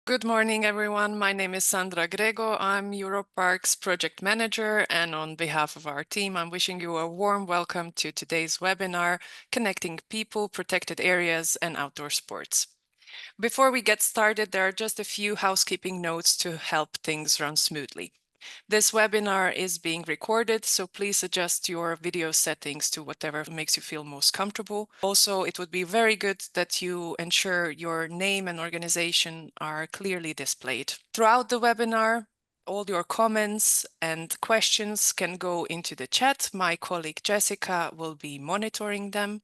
Good morning, everyone. My name is Sandra Grego. I'm EUROPARC's project manager, and on behalf of our team, I'm wishing you a warm welcome to today's webinar, Connecting People, Protected Areas, and Outdoor Sports. Before we get started, there are just a few housekeeping notes to help things run smoothly. This webinar is being recorded, so please adjust your video settings to whatever makes you feel most comfortable. Also, it would be very good that you ensure your name and organization are clearly displayed. Throughout the webinar, all your comments and questions can go into the chat. My colleague Jessica will be monitoring them.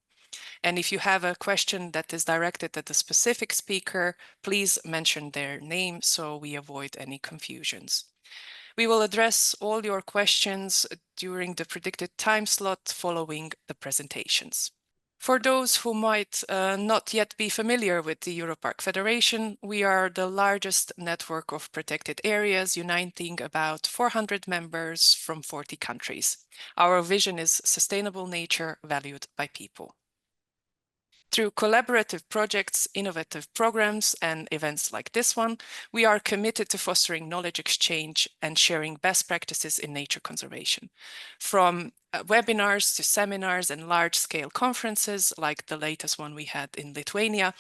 And if you have a question that is directed at a specific speaker, please mention their name so we avoid any confusions. We will address all your questions during the predicted time slot following the presentations. For those who might not yet be familiar with the EUROPARC Federation, we are the largest network of protected areas, uniting about 400 members from 40 countries. Our vision is sustainable nature valued by people. Through collaborative projects, innovative programs, and events like this one, we are committed to fostering knowledge exchange and sharing best practices in nature conservation. From webinars to seminars and large-scale conferences, like the latest one we had in Lithuania,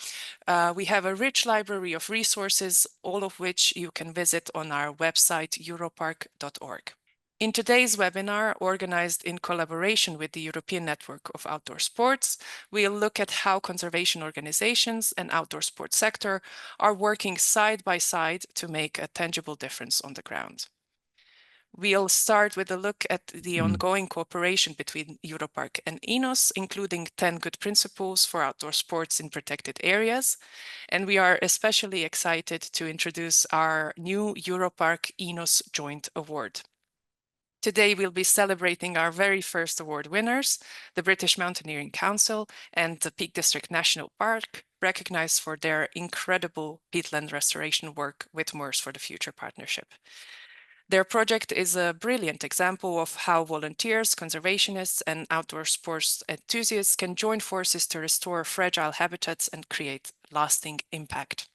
we have a rich library of resources, all of which you can visit on our website, europarc.org. In today's webinar, organized in collaboration with the European Network of Outdoor Sports, we'll look at how conservation organizations and outdoor sports sector are working side by side to make a tangible difference on the ground. We'll start with a look at the ongoing cooperation between EUROPARC and ENOS, including 10 good principles for outdoor sports in protected areas. And we are especially excited to introduce our new EUROPARC-ENOS Joint Award. Today, we'll be celebrating our very first award winners, the British Mountaineering Council and the Peak District National Park, recognized for their incredible peatland restoration work with Moors for the Future partnership. Their project is a brilliant example of how volunteers, conservationists, and outdoor sports enthusiasts can join forces to restore fragile habitats and create lasting impact.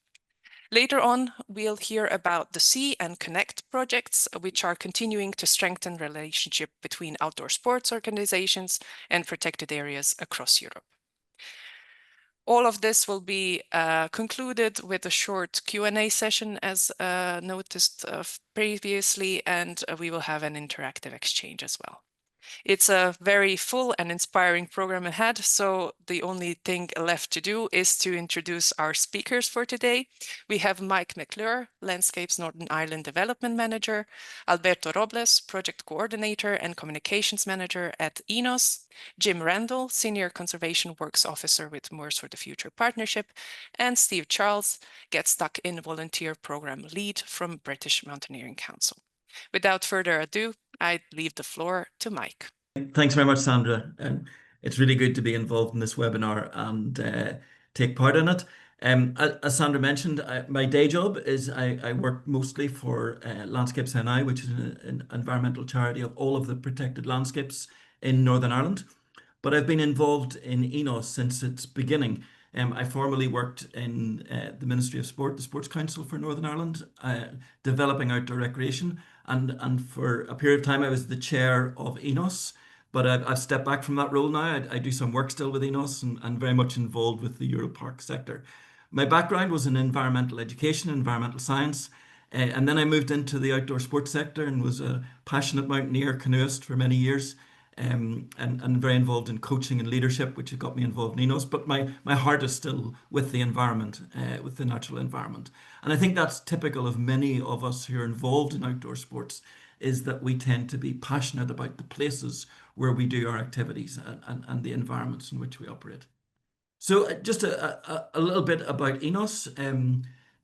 Later on, we'll hear about the See and Connect projects, which are continuing to strengthen relationship between outdoor sports organizations and protected areas across Europe. All of this will be concluded with a short Q&A session as noticed previously, and we will have an interactive exchange as well. It's a very full and inspiring program ahead, so the only thing left to do is to introduce our speakers for today. We have Mike McClure, Landscapes Northern Ireland Development Manager, Alberto Robles, Project Coordinator and Communications Manager at ENOS, Jim Randall, Senior Conservation Works Officer with Moors for the Future Partnership, and Steve Charles, Get Stuck In Volunteer Program Lead from British Mountaineering Council. Without further ado, I leave the floor to Mike. Thanks very much, Sandra. It's really good to be involved in this webinar and take part in it. As Sandra mentioned, my day job is I work mostly for Landscapes NI, which is an environmental charity of all of the protected landscapes in Northern Ireland. But I've been involved in ENOS since its beginning. I formerly worked in the Ministry of Sport, the Sports Council for Northern Ireland, developing outdoor recreation. And for a period of time, I was the chair of ENOS. But I've stepped back from that role now. I do some work still with ENOS and very much involved with the EUROPARC sector. My background was in environmental education, environmental science. And then I moved into the outdoor sports sector and was a passionate mountaineer, canoeist for many years. And very involved in coaching and leadership, which got me involved in ENOS. But my heart is still with the environment, with the natural environment. And I think that's typical of many of us who are involved in outdoor sports, is that we tend to be passionate about the places where we do our activities and the environments in which we operate. So just a little bit about ENOS,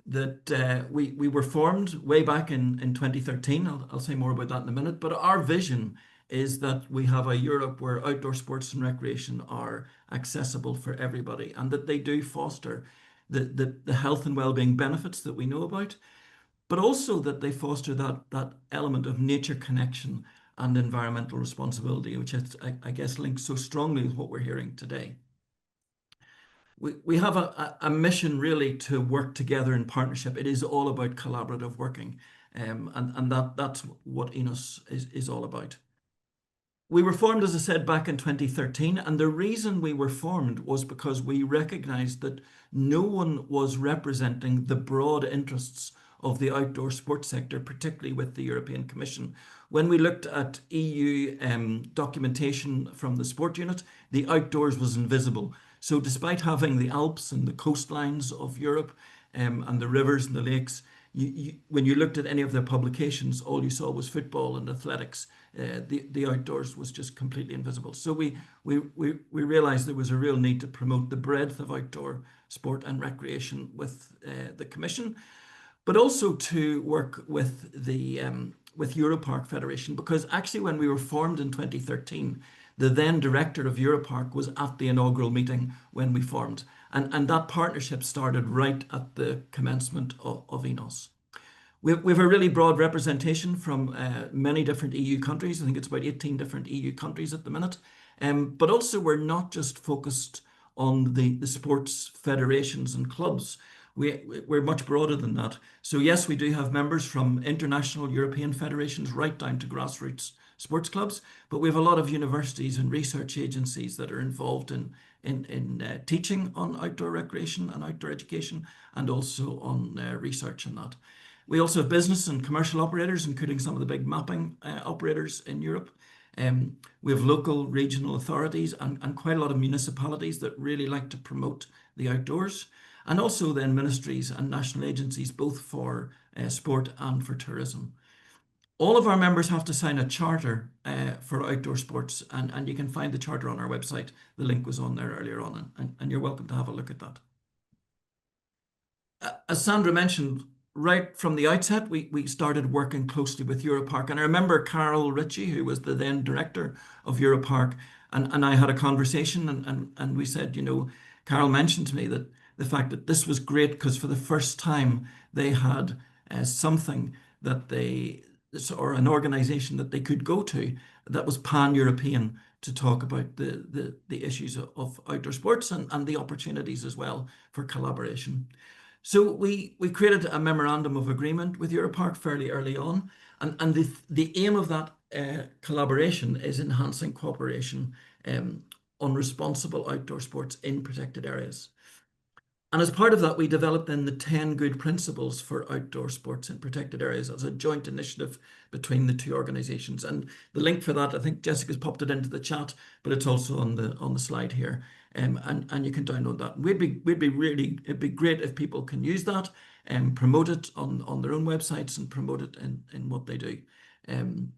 that we were formed way back in 2013. I'll say more about that in a minute. But our vision is that we have a Europe where outdoor sports and recreation are accessible for everybody, and that they do foster the health and well-being benefits that we know about, but also that they foster that element of nature connection and environmental responsibility, which I guess links so strongly with what we're hearing today. we have a mission really to work together in partnership. It is all about collaborative working, and that's what ENOS is all about. We were formed, as I said, back in 2013, and the reason we were formed was because we recognized that no one was representing the broad interests of the outdoor sports sector, particularly with the European Commission. When we looked at EU documentation from the sport unit, the outdoors was invisible. So despite having the Alps and the coastlines of Europe and the rivers and the lakes, when you looked at any of their publications, all you saw was football and athletics. The outdoors was just completely invisible. So we realized there was a real need to promote the breadth of outdoor sport and recreation with the Commission, but also to work with the with EUROPARC Federation, because actually when we were formed in 2013, the then director of EUROPARC was at the inaugural meeting when we formed, and that partnership started right at the commencement of ENOS. We have a really broad representation from many different EU countries. I think it's about 18 different EU countries at the minute. But also we're not just focused on the sports federations and clubs. We're much broader than that. So yes, we do have members from international European federations right down to grassroots sports clubs, but we have a lot of universities and research agencies that are involved in teaching on outdoor recreation and outdoor education, and also on research on that. We also have business and commercial operators, including some of the big mapping operators in Europe. We have local regional authorities and quite a lot of municipalities that really like to promote the outdoors, and also then ministries and national agencies, both for sport and for tourism. All of our members have to sign a charter for outdoor sports, and you can find the charter on our website. The link was on there earlier on, and you're welcome to have a look at that. As Sandra mentioned, right from the outset, we started working closely with EUROPARC. And I remember Carol Ritchie, who was the then director of EUROPARC, and I had a conversation, and we said, Carol mentioned to me that the fact that this was great because for the first time they had something that or an organization that they could go to that was pan-European to talk about the issues of outdoor sports and the opportunities as well for collaboration. So we created a memorandum of agreement with EUROPARC fairly early on, and the aim of that collaboration is enhancing cooperation on responsible outdoor sports in protected areas. And as part of that, we developed then the 10 good principles for outdoor sports in protected areas as a joint initiative between the two organizations. And the link for that, I think Jessica's popped it into the chat, but it's also on the slide here. And you can download that. It'd be great if people can use that and promote it on their own websites and promote it in what they do. And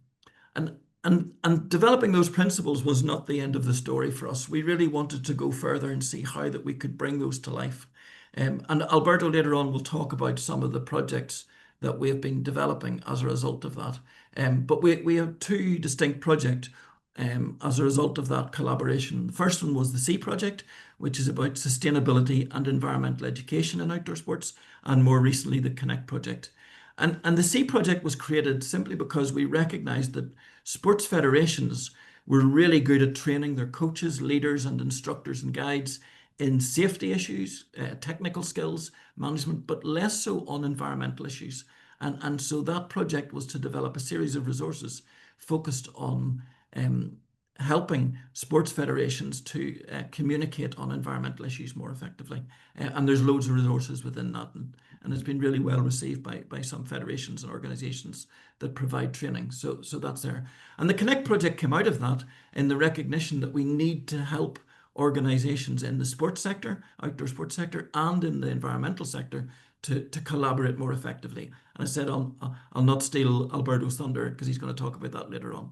developing those principles was not the end of the story for us. We really wanted to go further and see how that we could bring those to life. And Alberto later on will talk about some of the projects that we have been developing as a result of that. But we have two distinct projects as a result of that collaboration. The first one was the C project, which is about sustainability and environmental education in outdoor sports, and more recently the Connect project. And the C project was created simply because we recognized that sports federations were really good at training their coaches, leaders, and instructors and guides in safety issues, technical skills, management, but less so on environmental issues. And so that project was to develop a series of resources focused on helping sports federations to communicate on environmental issues more effectively. And there's loads of resources within that. And it's been really well received by some federations and organizations that provide training. So that's there. And the Connect project came out of that in the recognition that we need to help organizations in the sports sector, outdoor sports sector, and in the environmental sector to collaborate more effectively. And I said I'll not steal Alberto's thunder because he's going to talk about that later on.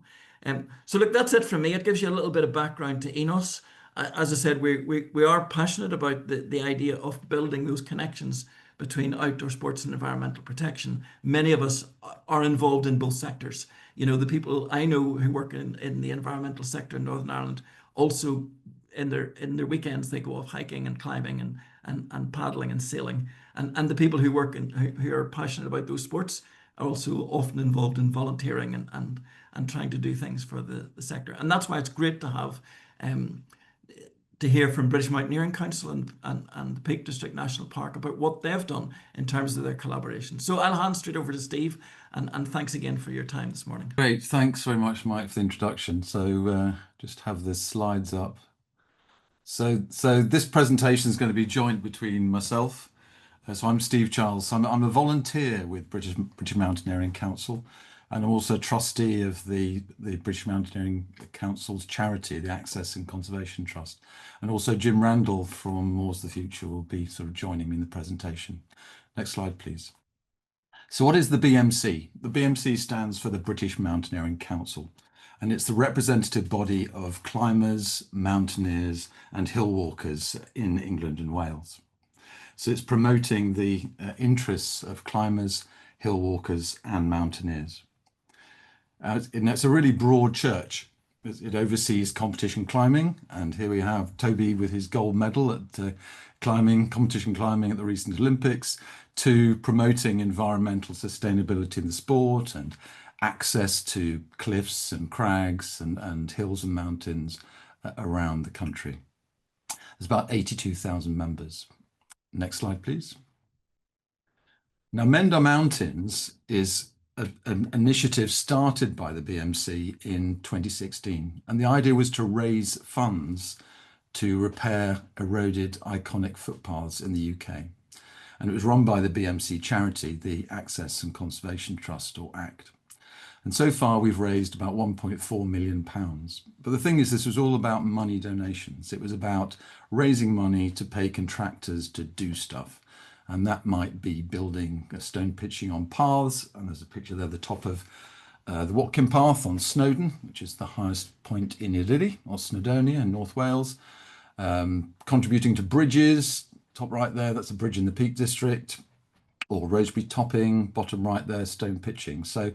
So look, that's it from me. It gives you a little bit of background to ENOS. As I said, we are passionate about the idea of building those connections between outdoor sports and environmental protection. Many of us are involved in both sectors. The people I know who work in the environmental sector in Northern Ireland also in their weekends they go off hiking and climbing and paddling and sailing. And the people who work who are passionate about those sports are also often involved in volunteering and trying to do things for the sector. And that's why it's great to have to hear from British Mountaineering Council and the Peak District National Park about what they've done in terms of their collaboration. So I'll hand straight over to Steve, and thanks again for your time this morning. Great, thanks very much, Mike, for the introduction. So just have the slides up. So this presentation is going to be joint between myself. So I'm Steve Charles. I'm a volunteer with British Mountaineering Council, and I'm also trustee of the British Mountaineering Council's charity, the Access and Conservation Trust. And also Jim Randall from Moors the Future will be sort of joining me in the presentation. Next slide, please. So what is the BMC? The BMC stands for the British Mountaineering Council, and it's the representative body of climbers, mountaineers and hill walkers in England and Wales. So it's promoting the interests of climbers, hill walkers and mountaineers. And it's a really broad church. It oversees competition climbing, and here we have Toby with his gold medal at competition climbing at the recent Olympics, to promoting environmental sustainability in the sport and access to cliffs and crags and hills and mountains around the country. There's about 82,000 members. Next slide, please. Now, Mend Our Mountains is an initiative started by the BMC in 2016, and the idea was to raise funds to repair eroded iconic footpaths in the UK. And it was run by the BMC charity, the Access and Conservation Trust, or ACT. And so far we've raised about £1.4 million. But the thing is, this was all about money donations. It was about raising money to pay contractors to do stuff. And that might be building stone pitching on paths. And there's a picture there at the top of the Watkin Path on Snowdon, which is the highest point in Eryri, or Snowdonia in North Wales. Contributing to bridges, top right there, that's a bridge in the Peak District, or Rosebery topping, bottom right there, stone pitching. So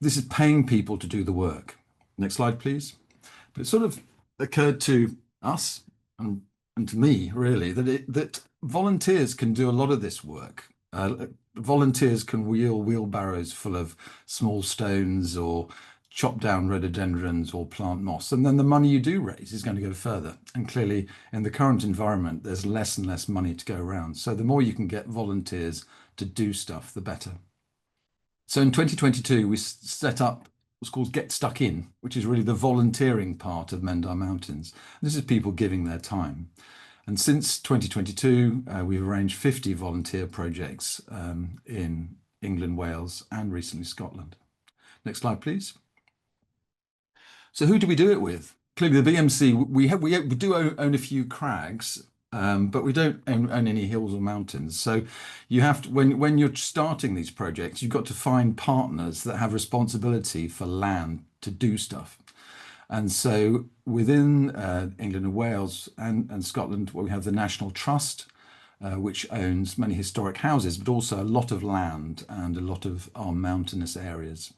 this is paying people to do the work. Next slide, please. But it sort of occurred to us and to me, really, that volunteers can do a lot of this work. Volunteers can wheel wheelbarrows full of small stones or chop down rhododendrons or plant moss, and then the money you do raise is going to go further. And clearly, in the current environment, there's less and less money to go around. So the more you can get volunteers to do stuff, the better. So in 2022, we set up what's called Get Stuck In, which is really the volunteering part of Mend Our Mountains. This is people giving their time. And since 2022, we've arranged 50 volunteer projects in England, Wales, and recently Scotland. Next slide, please. So who do we do it with? Clearly the BMC, we do own a few crags, but we don't own any hills or mountains. So you have to, when you're starting these projects, you've got to find partners that have responsibility for land to do stuff. And so within England and Wales and Scotland, we have the National Trust, which owns many historic houses, but also a lot of land and a lot of our mountainous areas.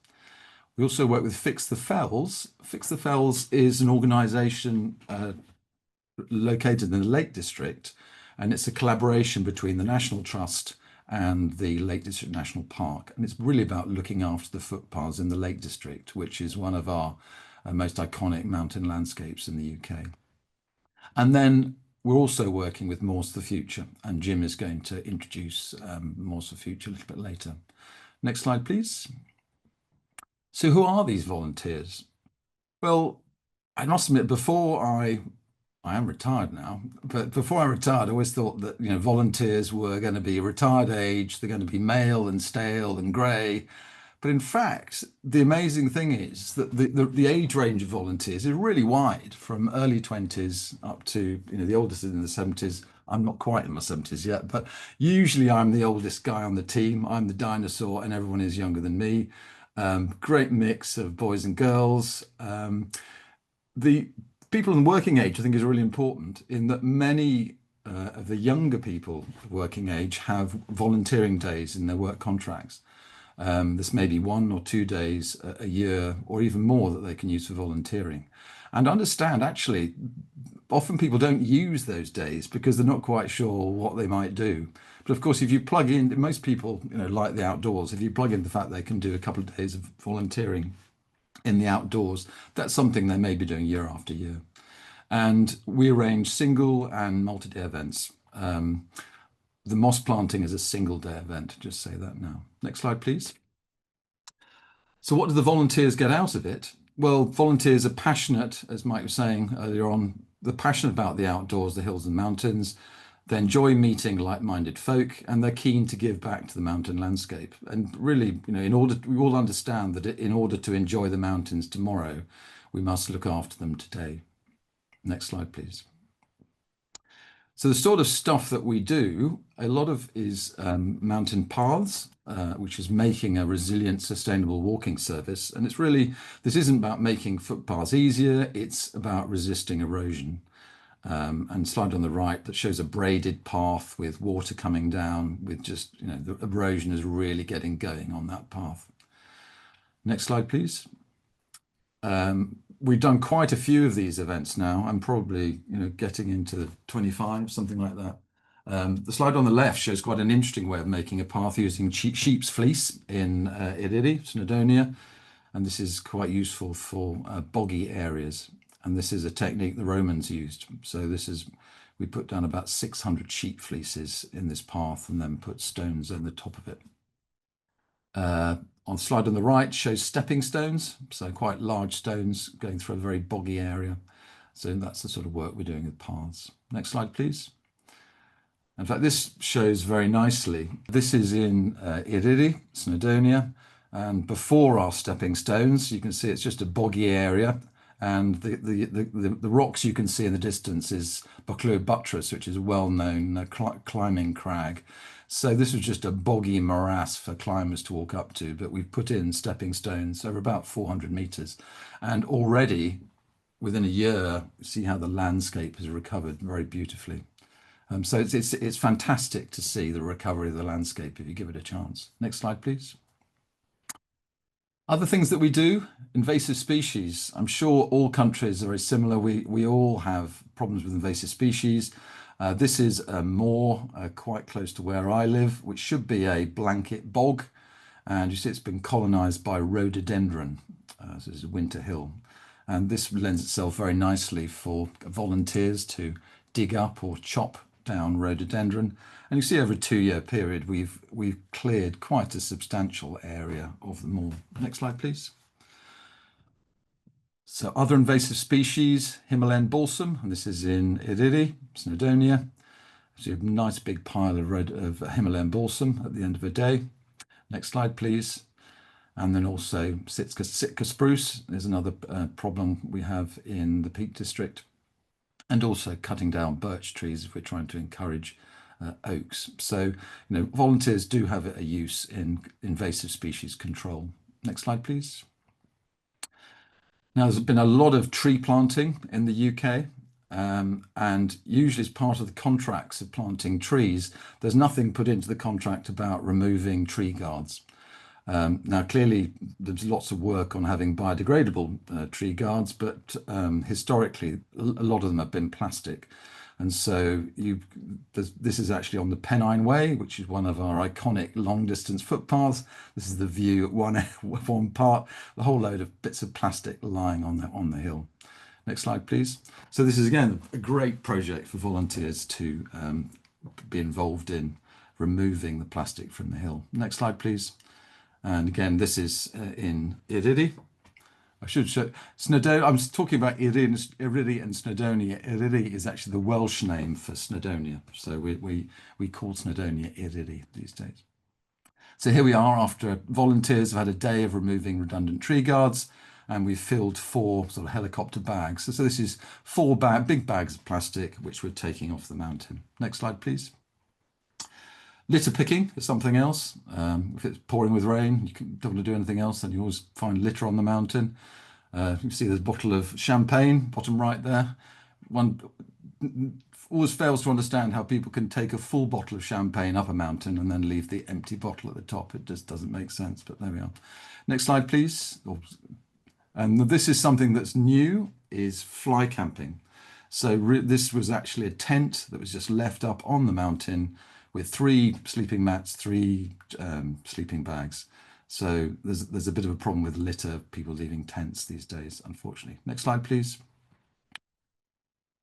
We also work with Fix the Fells. Fix the Fells is an organisation located in the Lake District, and it's a collaboration between the National Trust and the Lake District National Park. And it's really about looking after the footpaths in the Lake District, which is one of our most iconic mountain landscapes in the UK. And then we're also working with Moors the Future, and Jim is going to introduce Moors the Future a little bit later. Next slide, please. So who are these volunteers? Well, I must admit, I am retired now, but before I retired, I always thought that, volunteers were going to be retired age, they're going to be male and stale and grey. But in fact, the amazing thing is that the age range of volunteers is really wide, from early 20s up to, the oldest is in the 70s. I'm not quite in my 70s yet, but usually I'm the oldest guy on the team. I'm the dinosaur and everyone is younger than me. Great mix of boys and girls. The people in working age, I think, is really important in that many of the younger people working age have volunteering days in their work contracts. This may be 1 or 2 days a year or even more that they can use for volunteering. And understand, actually, often people don't use those days because they're not quite sure what they might do. But of course, if you plug in, most people, like the outdoors, if you plug in the fact they can do a couple of days of volunteering in the outdoors, that's something they may be doing year after year. And we arrange single and multi-day events. The moss planting is a single-day event, just say that now. Next slide, please. So what do the volunteers get out of it? Well, volunteers are passionate, as Mike was saying earlier on, they're passionate about the outdoors, the hills and mountains. They enjoy meeting like-minded folk, and they're keen to give back to the mountain landscape. And really, we all understand that in order to enjoy the mountains tomorrow, we must look after them today. Next slide, please. So the sort of stuff that we do, a lot of is mountain paths, which is making a resilient, sustainable walking surface. And it's really, this isn't about making footpaths easier, it's about resisting erosion. And slide on the right that shows a braided path with water coming down with just, the erosion is really getting going on that path. Next slide, please. We've done quite a few of these events now. I'm probably, getting into 25, something like that. The slide on the left shows quite an interesting way of making a path using sheep's fleece in Eryri, Snowdonia. And this is quite useful for boggy areas. And this is a technique the Romans used. So we put down about 600 sheep fleeces in this path and then put stones on the top of it. On the slide on the right shows stepping stones. So quite large stones going through a very boggy area. So that's the sort of work we're doing with paths. Next slide, please. In fact, this shows very nicely. This is in Eryri, Snowdonia. And before our stepping stones, you can see it's just a boggy area. And the rocks you can see in the distance is Buccleuch Buttress, which is a well-known climbing crag. So this was just a boggy morass for climbers to walk up to, but we've put in stepping stones over about 400 meters. And already within a year, see how the landscape has recovered very beautifully. So it's fantastic to see the recovery of the landscape if you give it a chance. Next slide, please. Other things that we do, invasive species. I'm sure all countries are very similar. We all have problems with invasive species. This is a moor quite close to where I live, which should be a blanket bog. And you see it's been colonized by rhododendron. So this is a winter hill. And this lends itself very nicely for volunteers to dig up or chop down rhododendron. And you see over a 2-year period, we've cleared quite a substantial area of the moor. Next slide, please. So other invasive species, Himalayan balsam, and this is in Eryri, Snowdonia. So you have a nice big pile of Himalayan balsam at the end of a day. Next slide, please. And then also Sitka spruce. There's another problem we have in the Peak District. And also cutting down birch trees if we're trying to encourage oaks. So, volunteers do have a use in invasive species control. Next slide, please. Now, there's been a lot of tree planting in the UK, and usually as part of the contracts of planting trees, there's nothing put into the contract about removing tree guards. Now, clearly, there's lots of work on having biodegradable tree guards, but historically, a lot of them have been plastic. And so this is actually on the Pennine Way, which is one of our iconic long-distance footpaths. This is the view at one part, the whole load of bits of plastic lying on the hill. Next slide, please. So this is, again, a great project for volunteers to be involved in removing the plastic from the hill. Next slide, please. And again, this is in Eryri. I should show Snowdonia. I'm talking about Eryri and Snowdonia. Eryri is actually the Welsh name for Snowdonia. So we call Snowdonia Eryri these days. So here we are after volunteers have had a day of removing redundant tree guards, and we've filled 4 sort of helicopter bags. So this is 4 big bags of plastic, which we're taking off the mountain. Next slide, please. Litter picking is something else. If it's pouring with rain, you don't want to do anything else, then you always find litter on the mountain. You can see there's a bottle of champagne, bottom right there. One always fails to understand how people can take a full bottle of champagne up a mountain and then leave the empty bottle at the top. It just doesn't make sense, but there we are. Next slide, please. And this is something that's new, is fly camping. So this was actually a tent that was just left up on the mountain with 3 sleeping mats, 3 sleeping bags. So there's a bit of a problem with litter, people leaving tents these days, unfortunately. Next slide, please.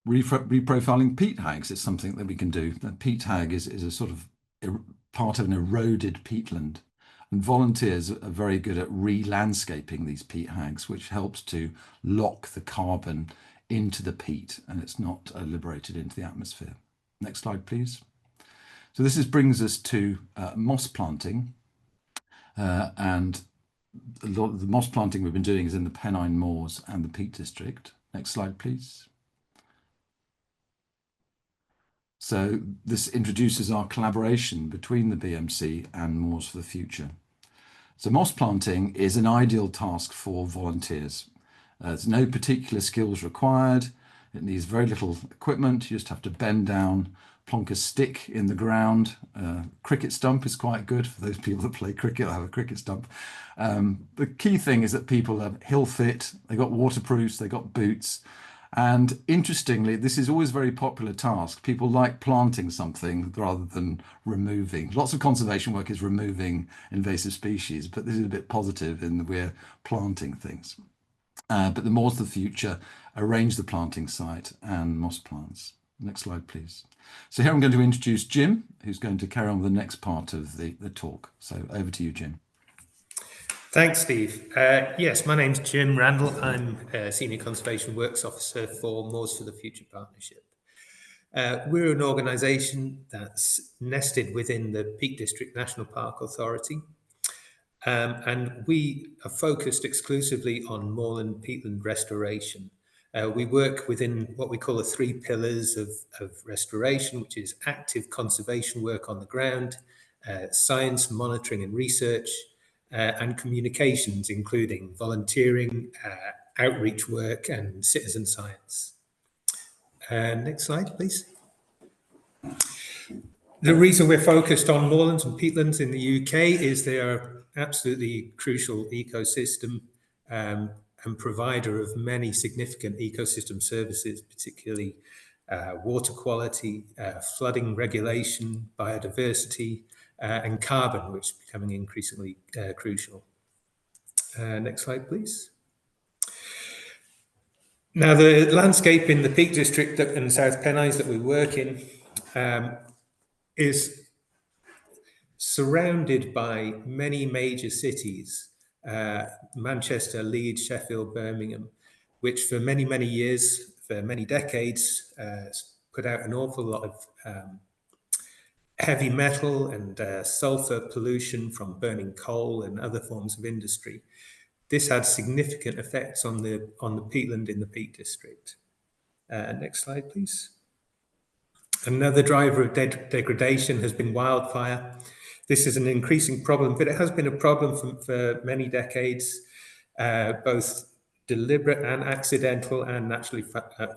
reprofiling peat hags is something that we can do. The peat hag is a sort of part of an eroded peatland. And volunteers are very good at re-landscaping these peat hags, which helps to lock the carbon into the peat and it's not liberated into the atmosphere. Next slide, please. So this brings us to moss planting. And a lot of the moss planting we've been doing is in the Pennine Moors and the Peak District. Next slide, please. So this introduces our collaboration between the BMC and Moors for the Future. So moss planting is an ideal task for volunteers. There's no particular skills required. It needs very little equipment. You just have to bend down, plonk a stick in the ground. Cricket stump is quite good for those people that play cricket or have a cricket stump. The key thing is that people are hill fit, they got waterproofs, they got boots. And interestingly, this is always a very popular task. People like planting something rather than removing. Lots of conservation work is removing invasive species, but this is a bit positive in that we're planting things. But the Moors of the Future arrange the planting site and moss plants. Next slide, please. So here I'm going to introduce Jim, who's going to carry on with the next part of the talk. So over to you, Jim. Thanks, Steve. Yes, my name's Jim Randall. I'm a Senior Conservation Works Officer for Moors for the Future Partnership. We're an organisation that's nested within the Peak District National Park Authority. And we are focused exclusively on moorland peatland restoration. We work within what we call the 3 pillars of restoration, which is active conservation work on the ground, science, monitoring and research, and communications, including volunteering, outreach work and citizen science. Next slide, please. The reason we're focused on moorlands and peatlands in the UK is they are absolutely crucial ecosystem and provider of many significant ecosystem services, particularly water quality, flooding regulation, biodiversity, and carbon, which is becoming increasingly crucial. Next slide, please. Now, the landscape in the Peak District and South Pennines that we work in is surrounded by many major cities, Manchester, Leeds, Sheffield, Birmingham, which for many, many years, for many decades, put out an awful lot of heavy metal and sulfur pollution from burning coal and other forms of industry. This had significant effects on the peatland in the Peak District. Next slide, please. Another driver of degradation has been wildfire. This is an increasing problem, but it has been a problem for many decades. Both deliberate and accidental and naturally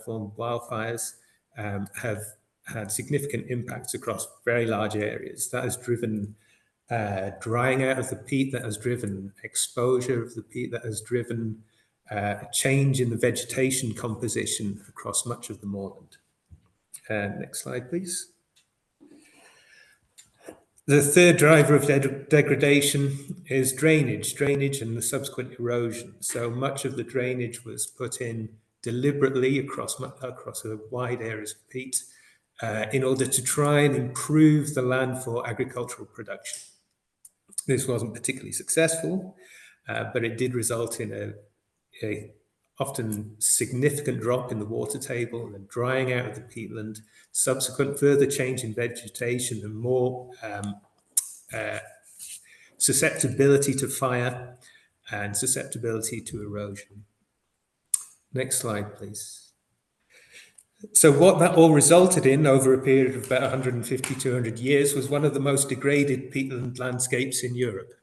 formed wildfires have had significant impacts across very large areas. That has driven drying out of the peat, that has driven exposure of the peat, that has driven a change in the vegetation composition across much of the moorland. Next slide, please. The third driver of degradation is drainage and the subsequent erosion. So much of the drainage was put in deliberately across a wide areas of peat in order to try and improve the land for agricultural production. This wasn't particularly successful, but it did result in a often significant drop in the water table and drying out of the peatland, subsequent further change in vegetation and more susceptibility to fire and susceptibility to erosion. Next slide, please. So what that all resulted in over a period of about 150, 200 years was one of the most degraded peatland landscapes in Europe,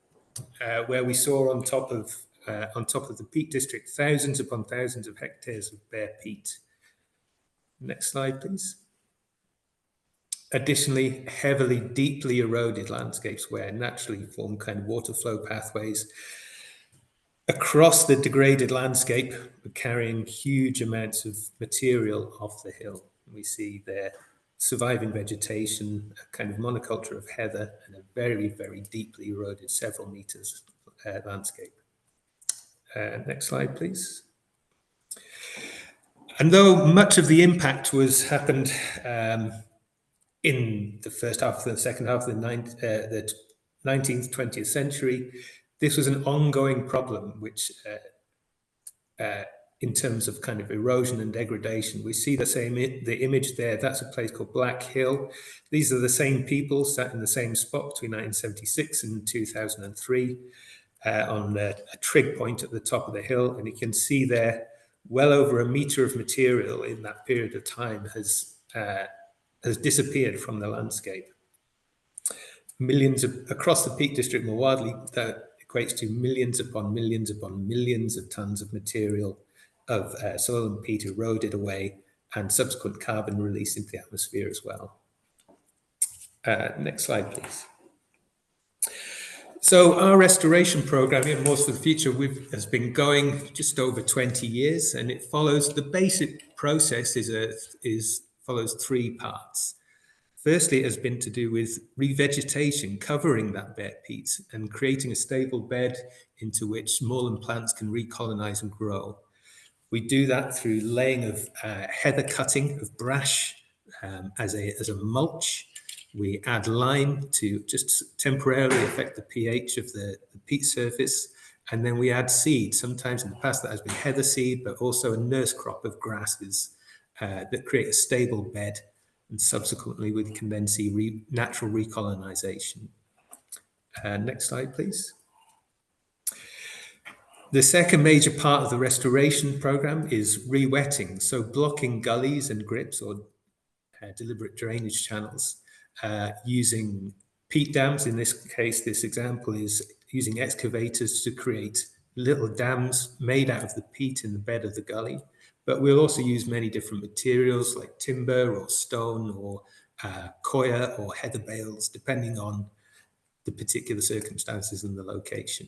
where we saw on top of the Peak District, thousands upon thousands of hectares of bare peat. Next slide, please. Additionally, heavily, deeply eroded landscapes where naturally formed kind of water flow pathways across the degraded landscape were carrying huge amounts of material off the hill. We see there surviving vegetation, a kind of monoculture of heather, and a very, very deeply eroded several meters landscape. Next slide, please. And though much of the impact happened in the first half of the second half of the 19th, 20th century, this was an ongoing problem, which in terms of kind of erosion and degradation. We see the image there, that's a place called Black Hill. These are the same people sat in the same spot between 1976 and 2003 on a trig point at the top of the hill. And you can see there, well over a metre of material in that period of time has disappeared from the landscape. Across the Peak District more widely, that equates to millions upon millions upon millions of tons of material of soil and peat eroded away, and subsequent carbon release into the atmosphere as well. Next slide, please. So our restoration program, ENOS for the Future, has been going just over 20 years, and it follows the basic process follows three parts. Firstly, it has been to do with revegetation, covering that bare peat and creating a stable bed into which moorland plants can recolonize and grow. We do that through laying of heather cutting of brash as a mulch. We add lime to just temporarily affect the pH of the peat surface. And then we add seed. Sometimes in the past that has been heather seed, but also a nurse crop of grasses that create a stable bed. And subsequently, we can then see natural recolonization. Next slide, please. The second major part of the restoration program is re-wetting, so blocking gullies and grips or deliberate drainage channels using peat dams. In this case, this example is using excavators to create little dams made out of the peat in the bed of the gully. But we'll also use many different materials like timber or stone or coir or heather bales, depending on the particular circumstances and the location.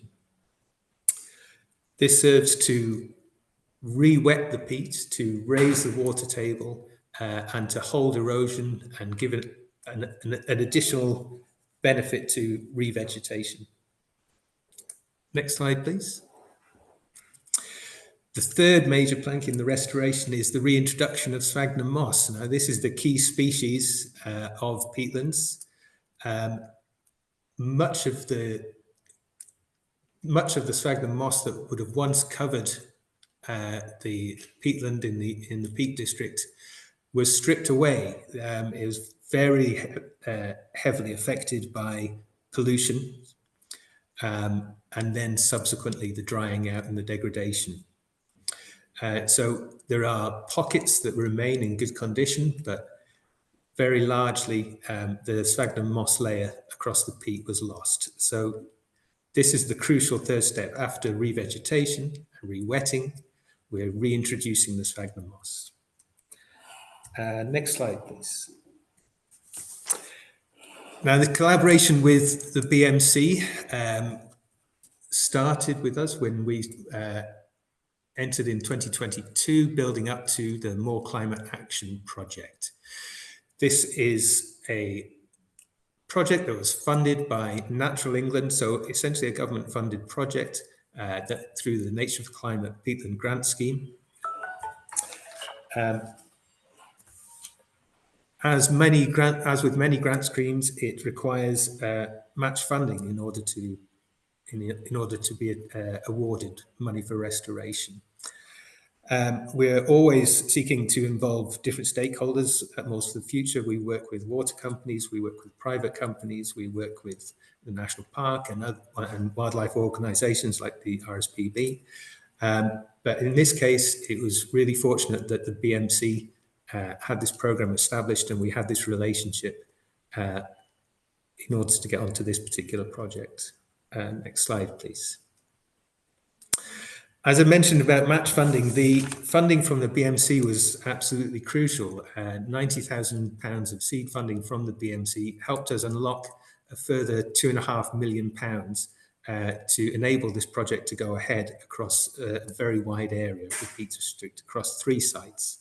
This serves to re-wet the peat, to raise the water table, and to hold erosion and give it an additional benefit to revegetation. Next slide, please. The third major plank in the restoration is the reintroduction of sphagnum moss. Now, this is the key species of peatlands. Much of the sphagnum moss that would have once covered the peatland in the Peak District was stripped away. It was very heavily affected by pollution, and then subsequently the drying out and the degradation. So there are pockets that remain in good condition, but very largely the sphagnum moss layer across the peat was lost. So this is the crucial third step. After revegetation and re-wetting, we're reintroducing the sphagnum moss. Next slide, please. Now, the collaboration with the BMC started with us when we entered in 2022, building up to the More Climate Action project. This is a project that was funded by Natural England, so essentially a government-funded project that through the Nature for Climate Peatland Grant Scheme. As with many grant schemes, it requires match funding in order to be awarded money for restoration. We're always seeking to involve different stakeholders at ENOS for the Future. We work with water companies, we work with private companies, we work with the National Park and wildlife organisations like the RSPB. But in this case, it was really fortunate that the BMC had this programme established and we had this relationship in order to get onto this particular project. Next slide, please. As I mentioned about match funding, the funding from the BMC was absolutely crucial. £90,000 of seed funding from the BMC helped us unlock a further £2.5 million to enable this project to go ahead across a very wide area of the Peak District, across 3 sites.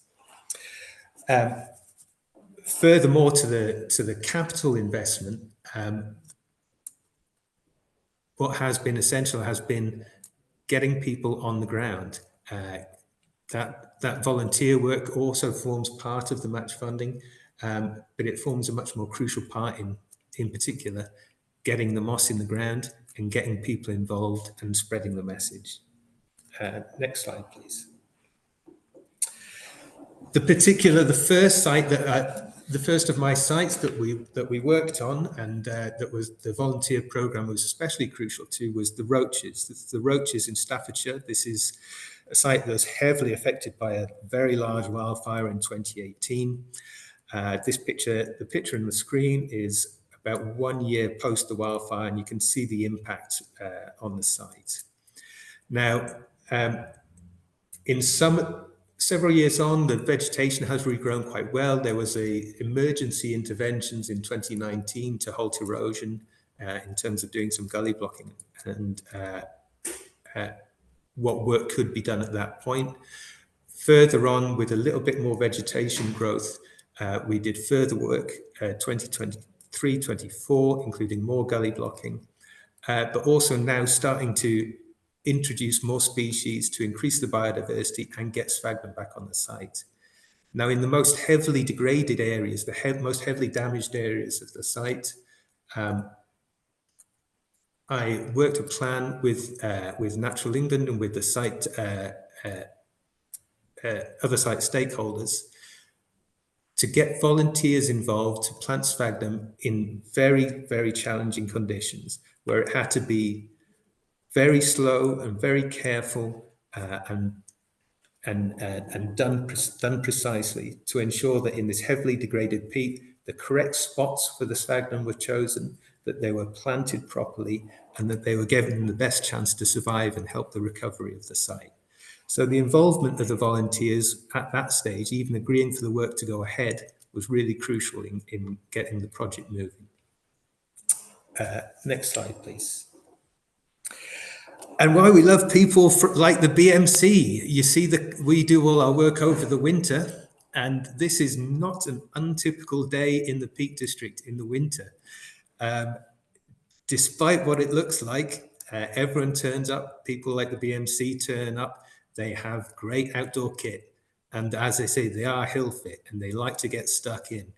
Furthermore, to the capital investment, what has been essential has been getting people on the ground, That volunteer work also forms part of the match funding, but it forms a much more crucial part in particular, getting the moss in the ground and getting people involved and spreading the message. Next slide, please. The first of my sites that we worked on, and that was the volunteer program was especially crucial to, was the Roaches. The Roaches in Staffordshire. This is a site that was heavily affected by a very large wildfire in 2018. The picture on the screen is about 1 year post the wildfire, and you can see the impact on the site. Now, several years on, the vegetation has regrown quite well. There was emergency interventions in 2019 to halt erosion in terms of doing some gully blocking and what work could be done at that point. Further on, with a little bit more vegetation growth, we did further work 2023-24, including more gully blocking, but also now starting to introduce more species to increase the biodiversity and get sphagnum back on the site. Now, in the most heavily degraded areas, the most heavily damaged areas of the site, I worked a plan with Natural England and with the site other site stakeholders to get volunteers involved to plant sphagnum in very, very challenging conditions, where it had to be very slow and very careful and done precisely to ensure that in this heavily degraded peat, the correct spots for the sphagnum were chosen, that they were planted properly, and that they were given the best chance to survive and help the recovery of the site. So the involvement of the volunteers at that stage, even agreeing for the work to go ahead, was really crucial in getting the project moving. Next slide, please. And why we love people like the BMC, you see that we do all our work over the winter, and this is not an untypical day in the Peak District in the winter. Despite what it looks like, everyone turns up, people like the BMC turn up, they have great outdoor kit. And as they say, they are hill fit and they like to get stuck in.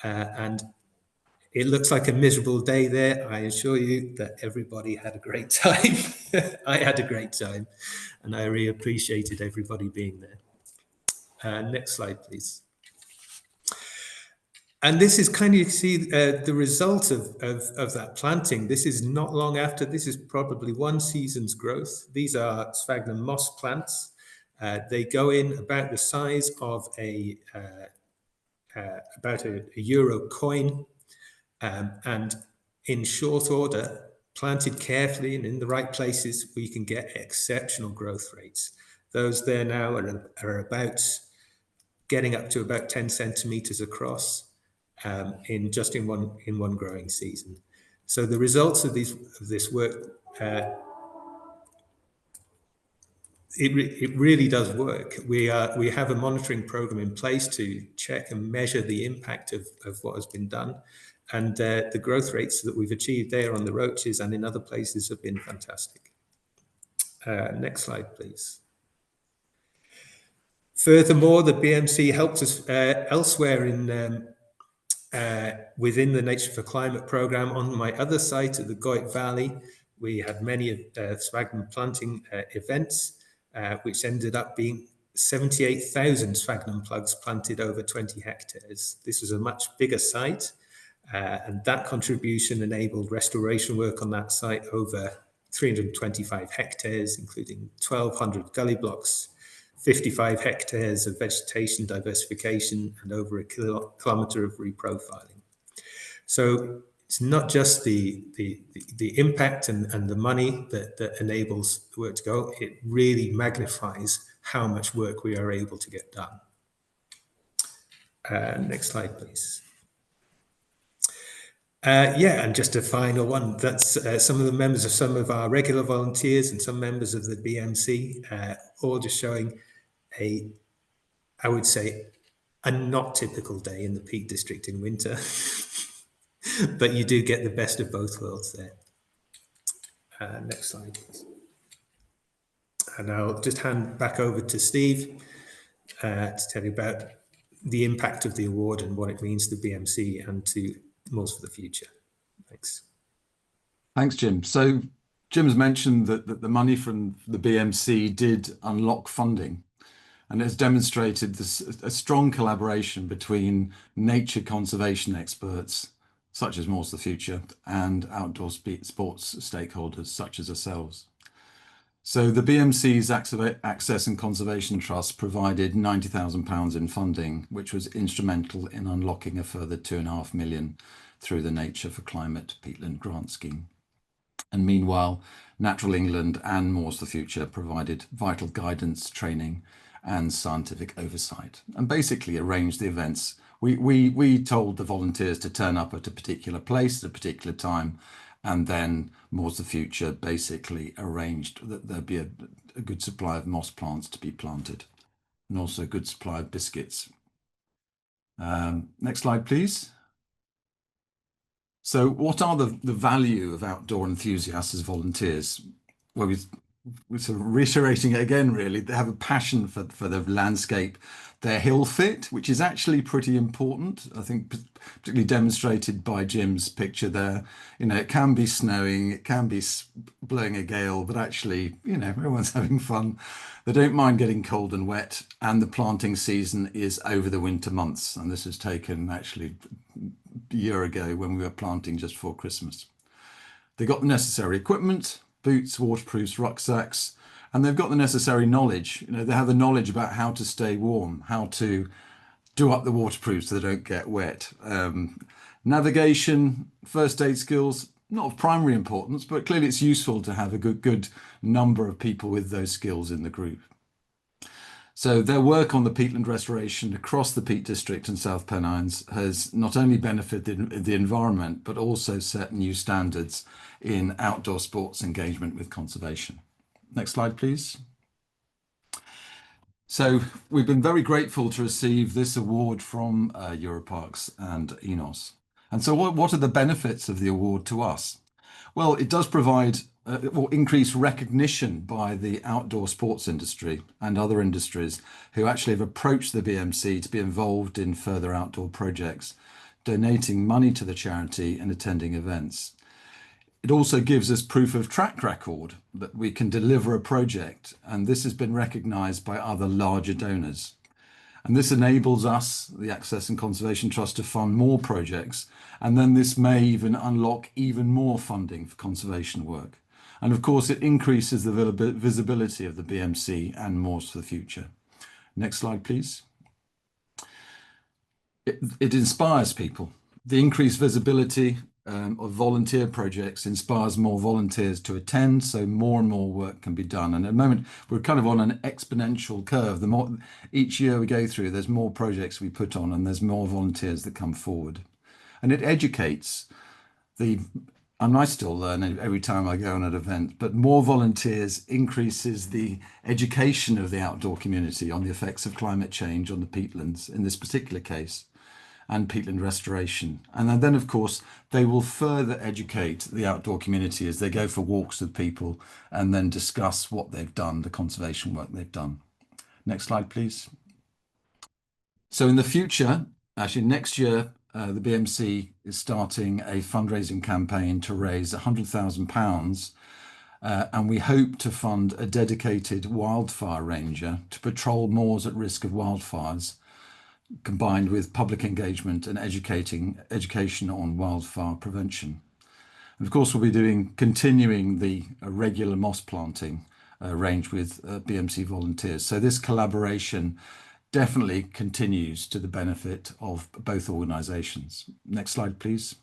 And it looks like a miserable day there. I assure you that everybody had a great time. I had a great time, and I really appreciated everybody being there. Next slide, please. And this is kind of, you see the result of that planting. This is not long after. This is probably one season's growth. These are sphagnum moss plants. They go in about the size of about a euro coin. And in short order, planted carefully and in the right places, we can get exceptional growth rates. Those there now are about getting up to about 10 centimeters across in one growing season. So the results of this work, it really does work. We have a monitoring program in place to check and measure the impact of what has been done. And the growth rates that we've achieved there on the Roaches and in other places have been fantastic. Next slide, please. Furthermore, the BMC helped us elsewhere within the Nature for Climate program. On my other site at the Goit Valley, we had many sphagnum planting events, which ended up being 78,000 sphagnum plugs planted over 20 hectares. This was a much bigger site. And that contribution enabled restoration work on that site over 325 hectares, including 1,200 gully blocks, 55 hectares of vegetation diversification, and over a kilometre of reprofiling. So it's not just the impact and the money that enables the work to go, it really magnifies how much work we are able to get done. Next slide, please. And just a final one, that's some of the members of some of our regular volunteers and some members of the BMC, all just showing I would say, a not typical day in the Peak District in winter. But you do get the best of both worlds there. Next slide, please. And I'll just hand back over to Steve to tell you about the impact of the award and what it means to the BMC and to Moors for the Future. Thanks. Thanks, Jim. So Jim's mentioned that the money from the BMC did unlock funding, and has demonstrated a strong collaboration between nature conservation experts, such as Moors for the Future, and outdoor sports stakeholders, such as ourselves. So the BMC's Access and Conservation Trust provided £90,000 in funding, which was instrumental in unlocking a further £2.5 million through the Nature for Climate peatland grant scheme. And meanwhile, Natural England and Moors for the Future provided vital guidance, training, and scientific oversight, and basically arranged the events. We told the volunteers to turn up at a particular place at a particular time, and then Moors for the Future basically arranged that there'd be a good supply of moss plants to be planted, and also a good supply of biscuits. Next slide, please. So what are the value of outdoor enthusiasts as volunteers? Well, we're sort of reiterating it again, really. They have a passion for the landscape. They're hill fit, which is actually pretty important. I think particularly demonstrated by Jim's picture there. You know, it can be snowing, it can be blowing a gale, but actually, you know, everyone's having fun. They don't mind getting cold and wet, and the planting season is over the winter months. And this was taken actually a year ago when we were planting just before Christmas. They got the necessary equipment, boots, waterproofs, rucksacks, and they've got the necessary knowledge. You know, they have the knowledge about how to stay warm, how to do up the waterproofs so they don't get wet. Navigation, first aid skills, not of primary importance, but clearly it's useful to have a good number of people with those skills in the group. So their work on the peatland restoration across the Peak District and South Pennines has not only benefited the environment, but also set new standards in outdoor sports engagement with conservation. Next slide, please. So we've been very grateful to receive this award from EUROPARC and ENOS. And so what are the benefits of the award to us? Well, it does provide or increase recognition by the outdoor sports industry and other industries who actually have approached the BMC to be involved in further outdoor projects, donating money to the charity and attending events. It also gives us proof of track record that we can deliver a project, and this has been recognised by other larger donors. And this enables us, the Access and Conservation Trust, to fund more projects, and then this may even unlock even more funding for conservation work. And of course, it increases the visibility of the BMC and Moors for the Future. Next slide, please. It inspires people. The increased visibility of volunteer projects inspires more volunteers to attend, so more and more work can be done. And at the moment, we're kind of on an exponential curve. The more each year we go through, there's more projects we put on, and there's more volunteers that come forward. And it educates and I still learn every time I go on an event, but more volunteers increases the education of the outdoor community on the effects of climate change on the peatlands, in this particular case, and peatland restoration. And then, of course, they will further educate the outdoor community as they go for walks with people and then discuss what they've done, the conservation work they've done. Next slide, please. So in the future, actually next year, the BMC is starting a fundraising campaign to raise £100,000, and we hope to fund a dedicated wildfire ranger to patrol moors at risk of wildfires, combined with public engagement and education on wildfire prevention. And of course, we'll be continuing the regular moss planting range with BMC volunteers. So this collaboration definitely continues to the benefit of both organisations. Next slide, please.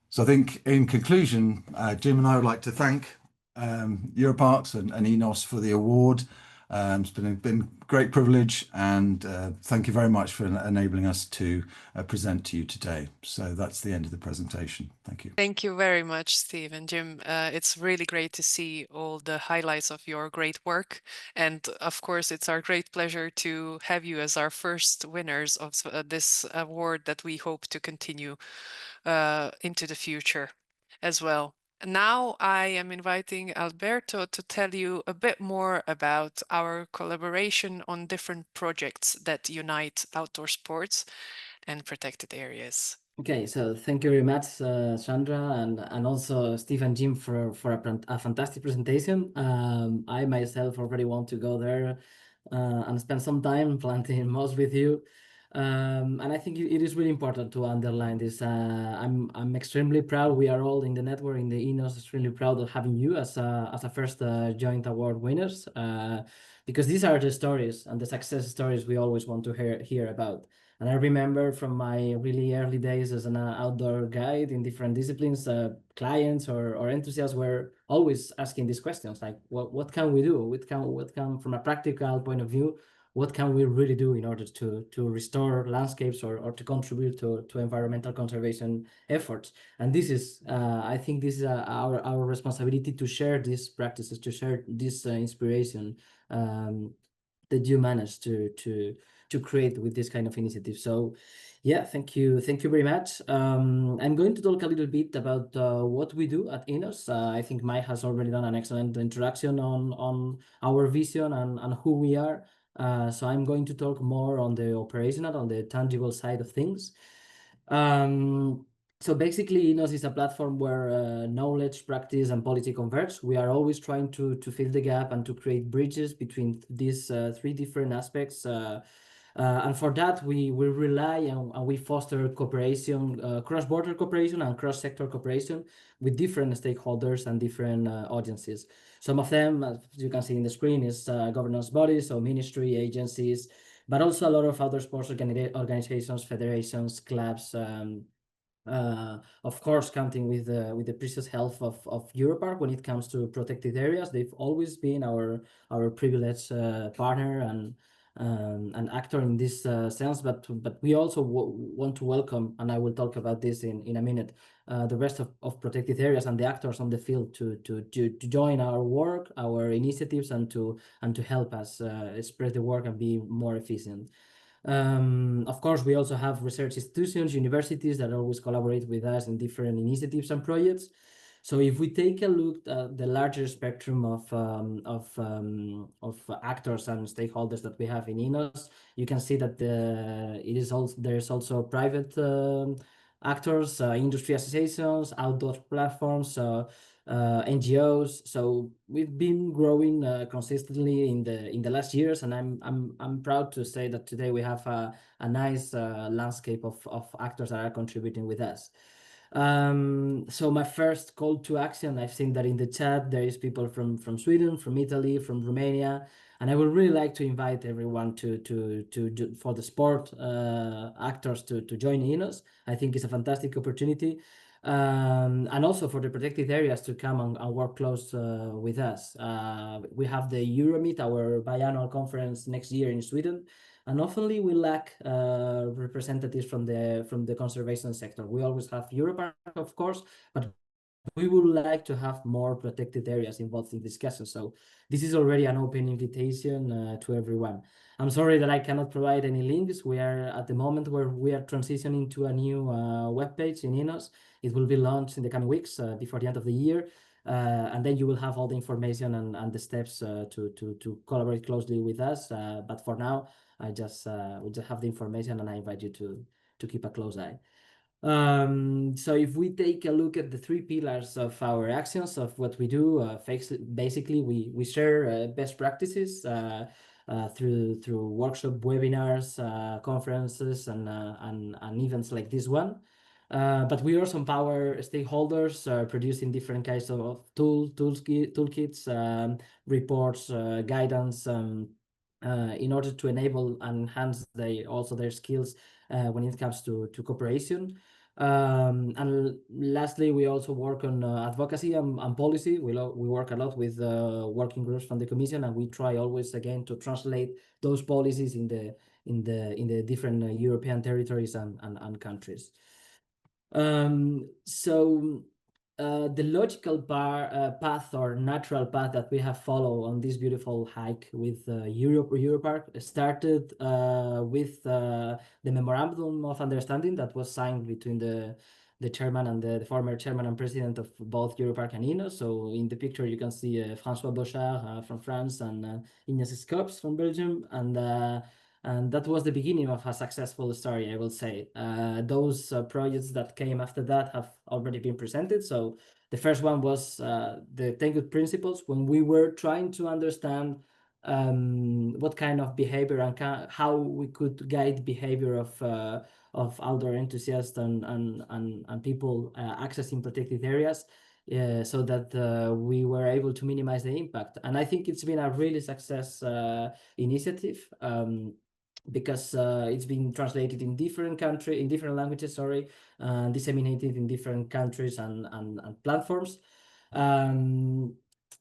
So I think in conclusion, Jim and I would like to thank EUROPARC and ENOS for the award. It's been a great privilege, and thank you very much for enabling us to present to you today. So that's the end of the presentation. Thank you. Thank you very much, Steve and Jim. It's really great to see all the highlights of your great work. And of course, it's our great pleasure to have you as our first winners of this award that we hope to continue into the future as well. Now I am inviting Alberto to tell you a bit more about our collaboration on different projects that unite outdoor sports and protected areas. Okay, so thank you very much, Sandra, and also Steve and Jim for a fantastic presentation. I myself already want to go there and spend some time planting moss with you. And I think it is really important to underline this. I'm extremely proud. We are all in the network in the ENOS extremely proud of having you as a first joint award winners, because these are the stories and the success stories we always want to hear about. And I remember from my really early days as an outdoor guide in different disciplines, clients or enthusiasts were always asking these questions like, what can we do? What can, from a practical point of view, what can we really do in order to restore landscapes or to contribute to environmental conservation efforts? And this is, I think this is our responsibility to share these practices, to share this inspiration that you managed to create with this kind of initiative. So yeah, thank you very much. I'm going to talk a little bit about what we do at ENOS. I think Mike has already done an excellent introduction on our vision and who we are. So I'm going to talk more on the operational, on the tangible side of things. So basically, ENOS is a platform where knowledge, practice, and policy converge. We are always trying to fill the gap and to create bridges between these three different aspects. And for that, we rely and we foster cooperation, cross-border cooperation and cross-sector cooperation with different stakeholders and different audiences. Some of them, as you can see in the screen, is governance bodies, so ministry, agencies, but also a lot of other sports organizations, federations, clubs, of course, counting with the precious help of EUROPARC when it comes to protected areas. They've always been our privileged partner and actor in this sense. But we also want to welcome, and I will talk about this in a minute, the rest of protected areas and the actors on the field to join our work, our initiatives, and to help us spread the work and be more efficient. Of course, we also have research institutions, universities that always collaborate with us in different initiatives and projects. So if we take a look at the larger spectrum of actors and stakeholders that we have in ENOS, you can see that there's also private actors, industry associations, outdoor platforms, NGOs. So we've been growing consistently in the last years, and I'm proud to say that today we have a nice landscape of actors that are contributing with us. So my first call to action, I've seen that in the chat there is people from Sweden, from Italy, from Romania, and I would really like to invite everyone for the sport actors to join ENOS. I think it's a fantastic opportunity. And also for the protected areas to come and work close with us. We have the EuroMeet, our biannual conference next year in Sweden, and oftenly we lack representatives from the conservation sector. We always have EUROPARC, of course, but we would like to have more protected areas involved in discussion. So this is already an open invitation to everyone. I'm sorry that I cannot provide any links. We are at the moment where we are transitioning to a new webpage in ENOS. It will be launched in the coming weeks before the end of the year. And then you will have all the information and the steps to collaborate closely with us. But for now, we just have the information, and I invite you to keep a close eye. So if we take a look at the three pillars of our actions of what we do, basically we share best practices through workshop, webinars, conferences, and events like this one. But we also empower stakeholders producing different kinds of toolkits, reports, guidance, in order to enable and enhance their skills when it comes to cooperation. And lastly, we also work on advocacy and policy. We work a lot with working groups from the Commission, and we try always again to translate those policies in the different European territories and countries. So the logical path or natural path that we have followed on this beautiful hike with EUROPARC started with the memorandum of understanding that was signed between the the chairman and the former chairman and president of both EUROPARC and ENOS. So in the picture, you can see François Bochard from France and Ignace Scops from Belgium. And that was the beginning of a successful story, I will say. Those projects that came after that have already been presented. So the first one was the 10 Good Principles, when we were trying to understand what kind of behavior and how we could guide behavior of outdoor enthusiasts and people accessing protected areas, so that we were able to minimize the impact. And I think it's been a really success initiative, because it's been translated in different languages, disseminated in different countries and platforms.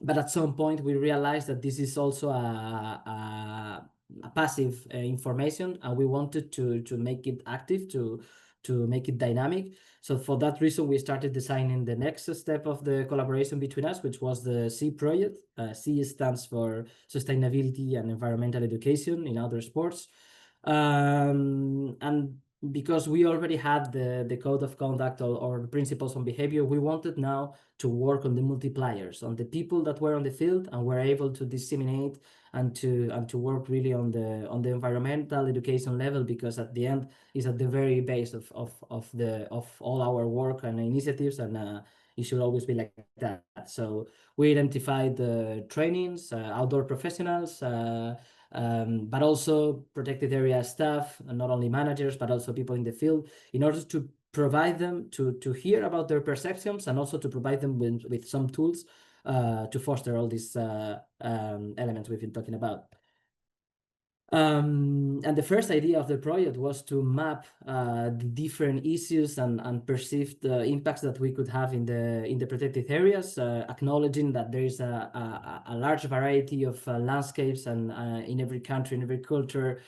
But at some point we realized that this is also a passive information, and we wanted to make it active, to make it dynamic. So for that reason, we started designing the next step of the collaboration between us, which was the C project. C stands for Sustainability and Environmental Education in Outdoor Sports. And because we already had the code of conduct or the principles on behavior, we wanted now to work on the multipliers, on the people that were on the field and were able to disseminate and to work really on the environmental education level, because at the end is at the very base of all our work and initiatives, and it should always be like that. So we identified the trainings, outdoor professionals, but also protected area staff, and not only managers, but also people in the field, in order to provide them to hear about their perceptions, and also to provide them with some tools to foster all these elements we've been talking about. And the first idea of the project was to map the different issues and perceived impacts that we could have in the protected areas, acknowledging that there is a large variety of landscapes, and in every country, in every culture,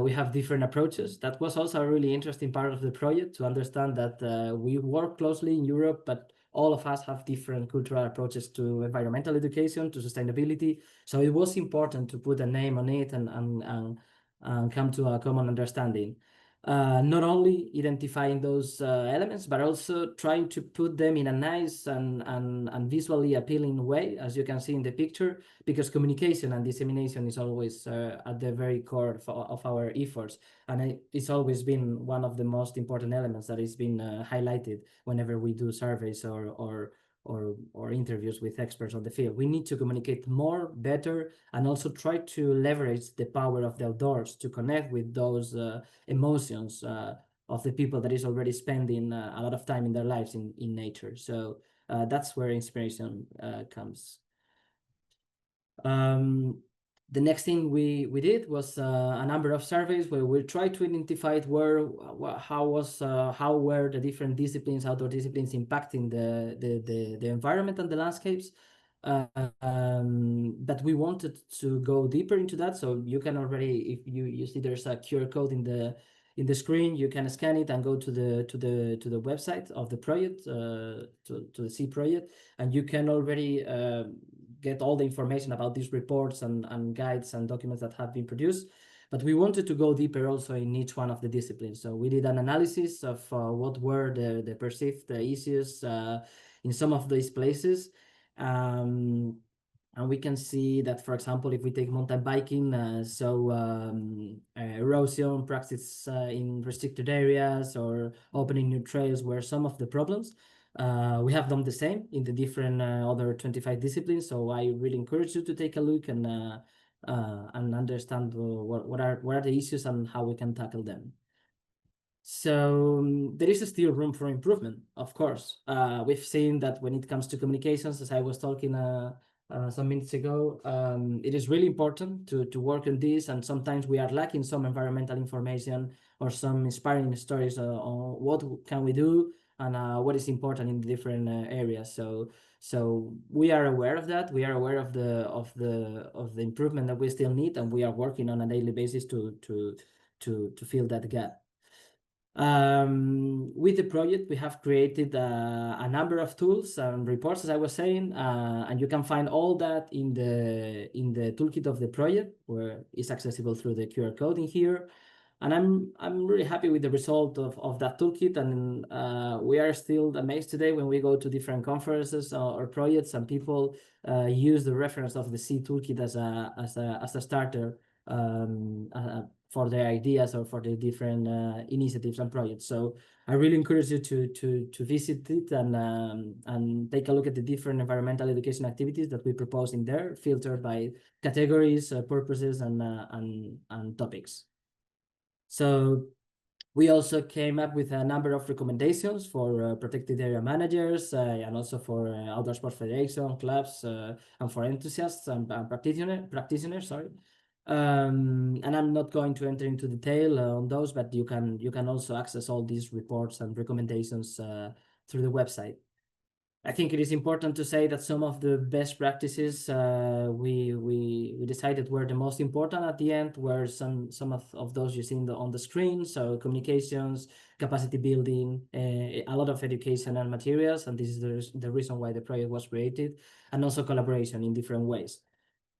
we have different approaches. That was also a really interesting part of the project, to understand that we work closely in Europe, but all of us have different cultural approaches to environmental education, to sustainability. So it was important to put a name on it and come to a common understanding. Not only identifying those elements, but also trying to put them in a nice and visually appealing way, as you can see in the picture, because communication and dissemination is always at the very core of our efforts. And it's always been one of the most important elements that has been highlighted whenever we do surveys or interviews with experts on the field. We need to communicate more, better, and also try to leverage the power of the outdoors to connect with those emotions of the people that is already spending a lot of time in their lives in nature. So that's where inspiration comes. The next thing we did was a number of surveys where we tried to identify how were the different disciplines, outdoor disciplines, impacting the environment and the landscapes. But we wanted to go deeper into that. So you can already, if you see there's a QR code in the screen, you can scan it and go to the website of the project, to the C project, and you can already get all the information about these reports and guides and documents that have been produced. But we wanted to go deeper also in each one of the disciplines. So we did an analysis of what were the perceived issues in some of these places. And we can see that, for example, if we take mountain biking, erosion practice in restricted areas or opening new trails were some of the problems. We have done the same in the different other 25 disciplines. So I really encourage you to take a look and understand what are the issues and how we can tackle them. So there is still room for improvement, of course. We've seen that when it comes to communications, as I was talking some minutes ago, it is really important to work on this, and sometimes we are lacking some environmental information or some inspiring stories on what can we do and what is important in the different areas. So we are aware of that. We are aware of the improvement that we still need, and we are working on a daily basis to fill that gap. With the project, we have created a number of tools and reports, as I was saying, and you can find all that in the toolkit of the project, where it's accessible through the QR code in here. And I'm really happy with the result of that toolkit, and we are still amazed today when we go to different conferences or projects, and people use the reference of the C toolkit as a starter for their ideas or for the different initiatives and projects. So I really encourage you to visit it and take a look at the different environmental education activities that we propose in there, filtered by categories, purposes, and topics. So we also came up with a number of recommendations for protected area managers and also for outdoor sports federation, clubs, and for enthusiasts and practitioners. Sorry. And I'm not going to enter into detail on those, but you can also access all these reports and recommendations through the website. I think it is important to say that some of the best practices we decided were the most important at the end, were some of those you see on the screen. So communications, capacity building, a lot of educational materials, and this is the reason why the project was created, and also collaboration in different ways.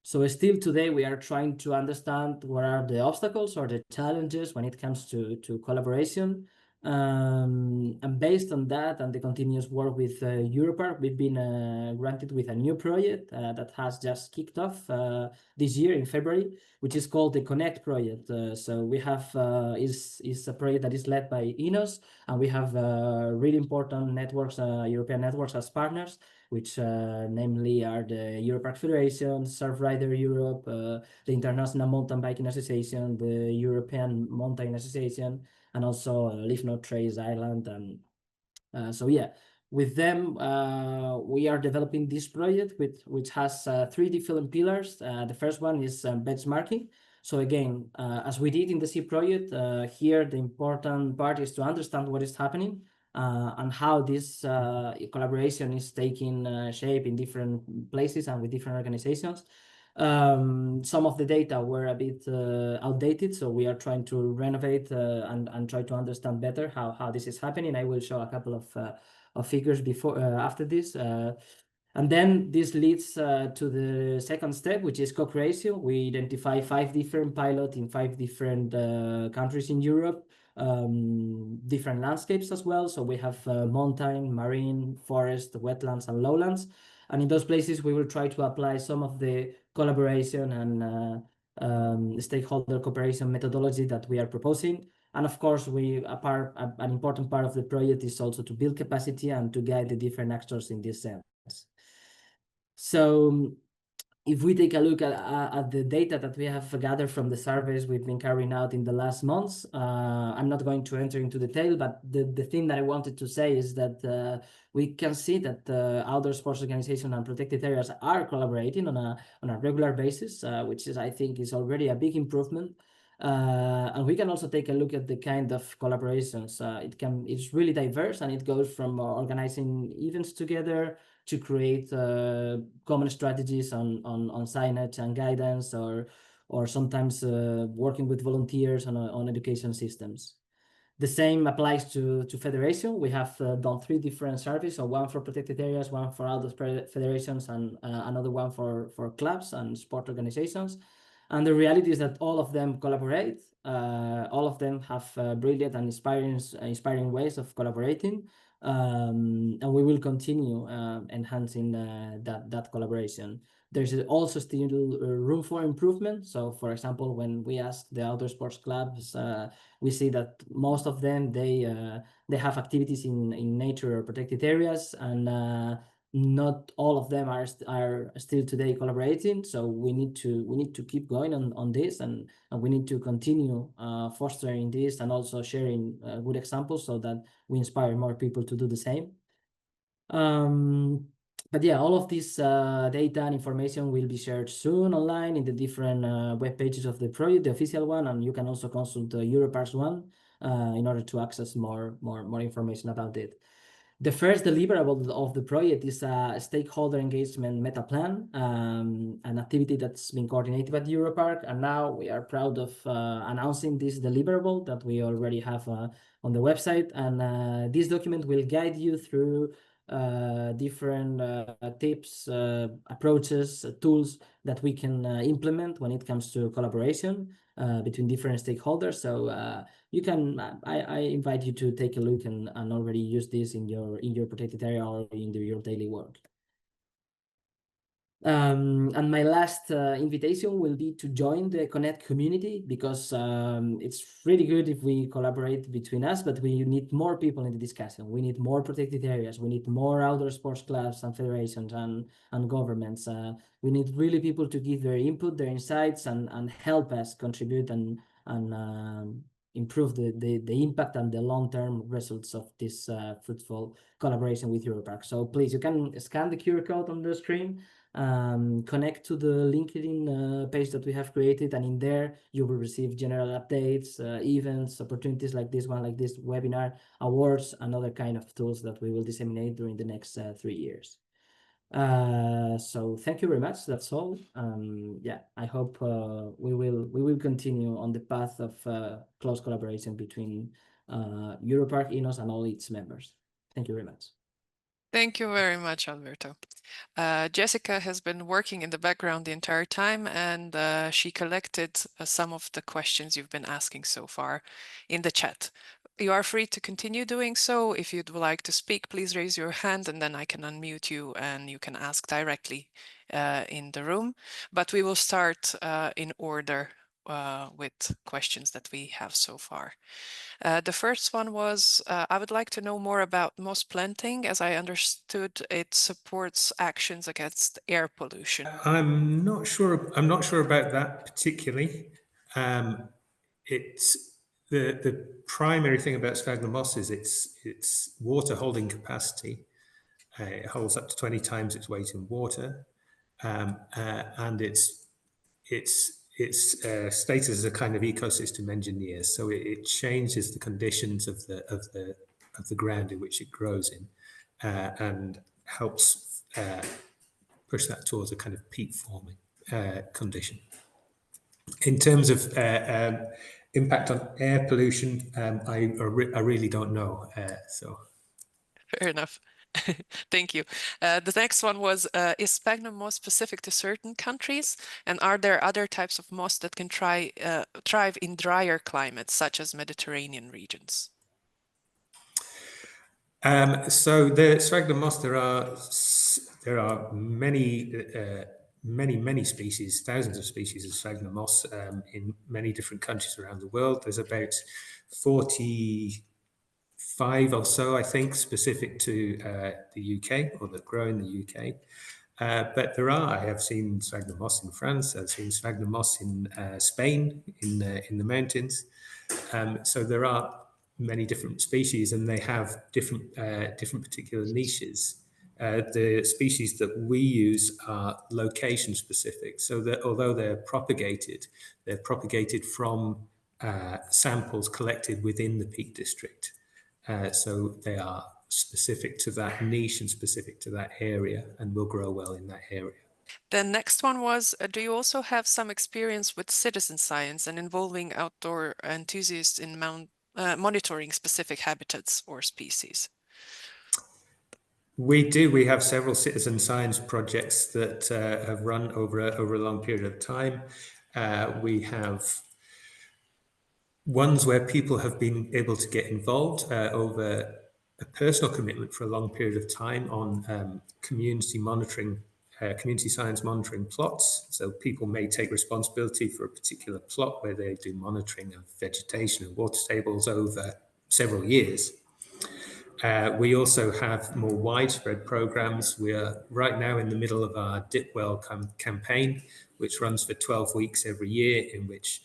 So still today, we are trying to understand what are the obstacles or the challenges when it comes to collaboration. And based on that and the continuous work with EUROPARC, we've been granted with a new project that has just kicked off this year in February, which is called the Connect project. So we have is a project that is led by ENOS, and we have really important networks, European networks as partners, which namely are the EUROPARC Federation, Surfrider Europe, the International Mountain Biking Association, the European Mountain Association, and also Leave No Trace Ireland. And so yeah, with them, we are developing this project which has 3 different pillars. The first one is benchmarking. So again, as we did in the C project, here the important part is to understand what is happening and how this collaboration is taking shape in different places and with different organizations. Some of the data were a bit outdated, so we are trying to renovate and try to understand better how this is happening. I will show a couple of figures before after this. And then this leads to the second step, which is co-creation. We identify 5 different pilots in 5 different countries in Europe, different landscapes as well. So we have mountain, marine, forest, wetlands, and lowlands. And in those places, we will try to apply some of the collaboration and stakeholder cooperation methodology that we are proposing. And of course, an important part of the project is also to build capacity and to guide the different actors in this sense. So if we take a look at the data that we have gathered from the surveys we've been carrying out in the last months, I'm not going to enter into detail, but the thing that I wanted to say is that we can see that outdoor sports organizations and protected areas are collaborating on a regular basis, which is, I think, is already a big improvement. And we can also take a look at the kind of collaborations. It's really diverse, and it goes from organizing events together to create common strategies on signage and guidance, or sometimes working with volunteers on education systems. The same applies to federation. We have done 3 different surveys, so one for protected areas, one for outdoor federations, and another one for clubs and sport organizations. And the reality is that all of them collaborate. All of them have brilliant and inspiring ways of collaborating. And we will continue enhancing that collaboration. There's also still room for improvement. So, for example, when we ask the outdoor sports clubs, we see that most of them they have activities in nature or protected areas, and not all of them are still today collaborating. So we need to keep going on this, and we need to continue fostering this and also sharing good examples so that we inspire more people to do the same. But yeah, all of this data and information will be shared soon online in the different web pages of the project, the official one, and you can also consult the EUROPARC one in order to access more information about it. The first deliverable of the project is a stakeholder engagement meta plan, an activity that's been coordinated by EUROPARC, and now we are proud of announcing this deliverable that we already have on the website. And this document will guide you through different tips, approaches, tools that we can implement when it comes to collaboration. between different stakeholders. So you can, I invite you to take a look and already use this in your protected area or in your daily work. And my last invitation will be to join the Connect community, because it's really good if we collaborate between us, but we need more people in the discussion. We need more protected areas. We need more outdoor sports clubs and federations and governments. We need really people to give their input, their insights, and help us contribute and improve the impact and the long-term results of this fruitful collaboration with EUROPARC. So please, you can scan the QR code on the screen, connect to the LinkedIn page that we have created, and in there you will receive general updates, events, opportunities like this one, like this webinar, awards, and other kind of tools that we will disseminate during the next 3 years. So thank you very much. That's all. Yeah, I hope we will continue on the path of close collaboration between EUROPARC, ENOS, and all its members. Thank you very much. Thank you very much, Alberto. Jessica has been working in the background the entire time, and she collected some of the questions you've been asking so far in the chat. You are free to continue doing so. If you'd like to speak, please raise your hand and then I can unmute you and you can ask directly in the room. But we will start in order with questions that we have so far. The first one was, I would like to know more about moss planting. As I understood, it supports actions against air pollution. I'm not sure about that particularly. It's the primary thing about sphagnum moss is its water holding capacity. It holds up to 20 times its weight in water, and its status as a kind of ecosystem engineer. So it changes the conditions of the ground in which it grows in, and helps push that towards a kind of peat forming condition. In terms of impact on air pollution, I really don't know. Fair enough. Thank you. The next one was, is sphagnum moss specific to certain countries? And are there other types of moss that can thrive in drier climates, such as Mediterranean regions? So the sphagnum moss, there are many species, thousands of species of sphagnum moss in many different countries around the world. There's about 45 or so, I think, specific to the UK, or that grow in the UK. But I have seen sphagnum moss in France. I've seen sphagnum moss in Spain, in the mountains. So there are many different species, and they have different particular niches. The species that we use are location specific, so that although they're propagated from samples collected within the Peak District. So they are specific to that niche and specific to that area, and will grow well in that area. The next one was, do you also have some experience with citizen science and involving outdoor enthusiasts in monitoring specific habitats or species? We do. We have several citizen science projects that have run over a long period of time. We have ones where people have been able to get involved over a personal commitment for a long period of time on community monitoring, community science monitoring plots. So people may take responsibility for a particular plot where they do monitoring of vegetation and water tables over several years. We also have more widespread programs. We are right now in the middle of our Dip Well campaign, which runs for 12 weeks every year, in which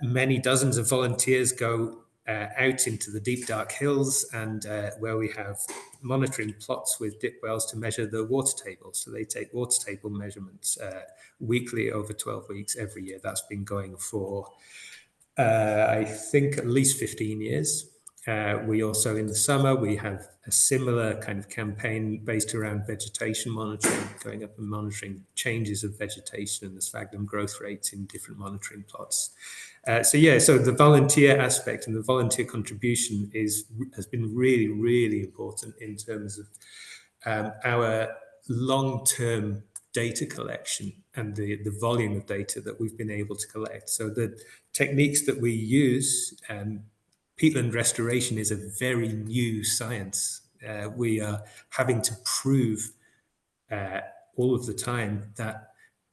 many dozens of volunteers go out into the deep, dark hills, and where we have monitoring plots with dip wells to measure the water table. So they take water table measurements weekly over 12 weeks every year. That's been going for, I think, at least 15 years. We also, in the summer, we have a similar kind of campaign based around vegetation monitoring, going up and monitoring changes of vegetation and the sphagnum growth rates in different monitoring plots. So the volunteer aspect and the volunteer contribution has been really, really important in terms of our long-term data collection and the volume of data that we've been able to collect. So the techniques that we use, peatland restoration is a very new science. We are having to prove all of the time that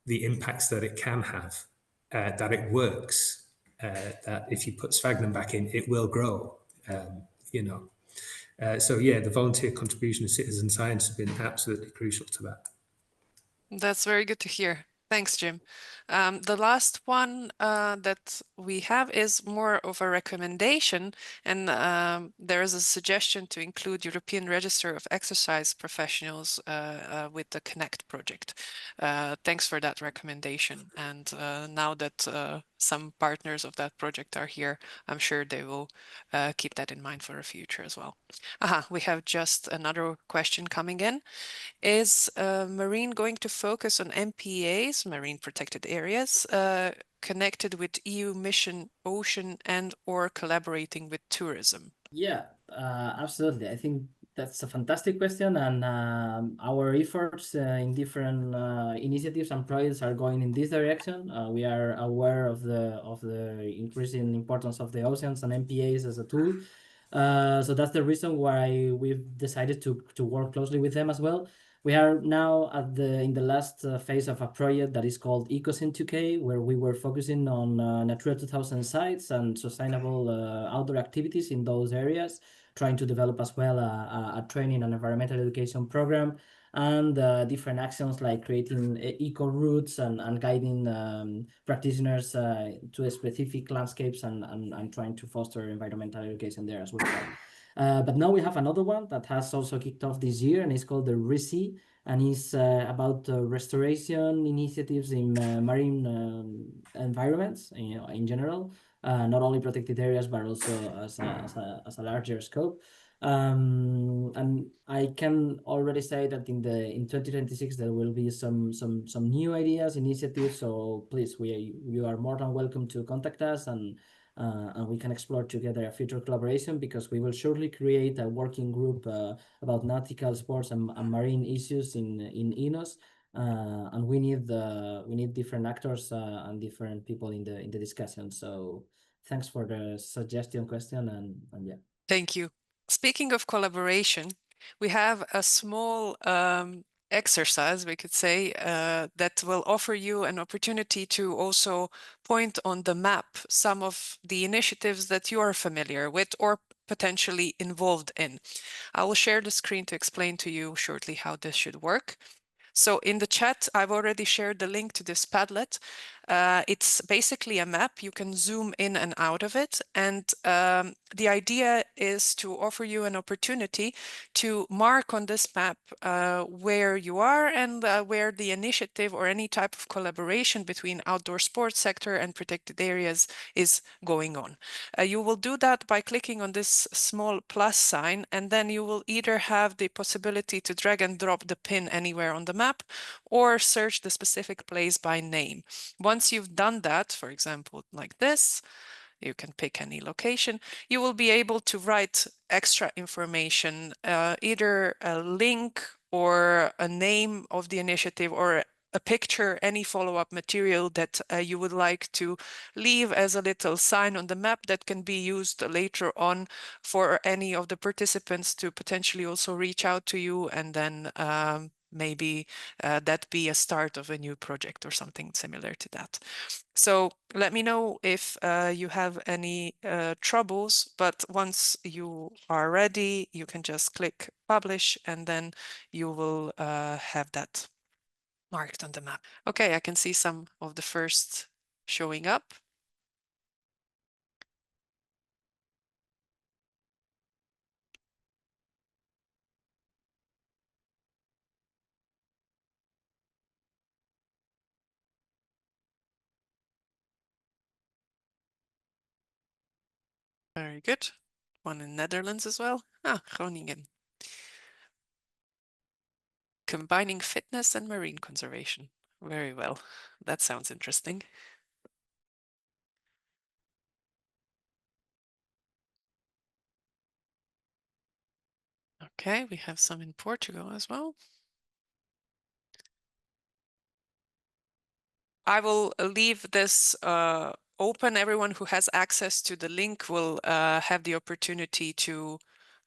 the impacts that it can have, that it works, that if you put sphagnum back in, it will grow, you know. So yeah, the volunteer contribution of citizen science has been absolutely crucial to that. That's very good to hear. Thanks, Jim. The last one that we have is more of a recommendation, and there is a suggestion to include European Register of Exercise Professionals with the Connect project. Thanks for that recommendation. And now that some partners of that project are here, I'm sure they will keep that in mind for the future as well. We have just another question coming in. Is Marine going to focus on MPAs, marine protected areas, connected with EU Mission Ocean and or collaborating with tourism? Yeah, absolutely. I think that's a fantastic question, and our efforts in different initiatives and projects are going in this direction. We are aware of the increasing importance of the oceans and MPAs as a tool. So that's the reason why we've decided to work closely with them as well. We are now in the last phase of a project that is called Ecosyn 2K, where we were focusing on Natura 2000 sites and sustainable outdoor activities in those areas, trying to develop as well a training and environmental education program, and different actions like creating eco routes and guiding practitioners to specific landscapes and trying to foster environmental education there as well. But now we have another one that has also kicked off this year, and it's called the RISI, and it's about restoration initiatives in marine environments, you know, in general, not only protected areas but also as a larger scope. And I can already say that in 2026 there will be some new ideas, initiatives. So please, you are more than welcome to contact us, and we can explore together a future collaboration, because we will surely create a working group about nautical sports and marine issues in ENOS. And we need different actors and different people in the discussion. So thanks for the suggestion, question, and yeah. Thank you. Speaking of collaboration, we have a small exercise, we could say, that will offer you an opportunity to also point on the map some of the initiatives that you are familiar with or potentially involved in. I will share the screen to explain to you shortly how this should work. So in the chat, I've already shared the link to this Padlet. It's basically a map. You can zoom in and out of it. And the idea is to offer you an opportunity to mark on this map where you are and where the initiative or any type of collaboration between outdoor sports sector and protected areas is going on. You will do that by clicking on this small plus sign, and then you will either have the possibility to drag and drop the pin anywhere on the map or search the specific place by name. Once you've done that, for example, like this, you can pick any location, you will be able to write extra information, either a link or a name of the initiative or a picture, any follow-up material that you would like to leave as a little sign on the map that can be used later on for any of the participants to potentially also reach out to you, and then maybe that be a start of a new project or something similar to that. So let me know if you have any troubles, but once you are ready, you can just click publish, and then you will have that marked on the map. Okay, I can see some of the first showing up. Very good. One in Netherlands as well. Groningen. Combining fitness and marine conservation. Very well. That sounds interesting. Okay, we have some in Portugal as well. I will leave this open. Everyone who has access to the link will have the opportunity to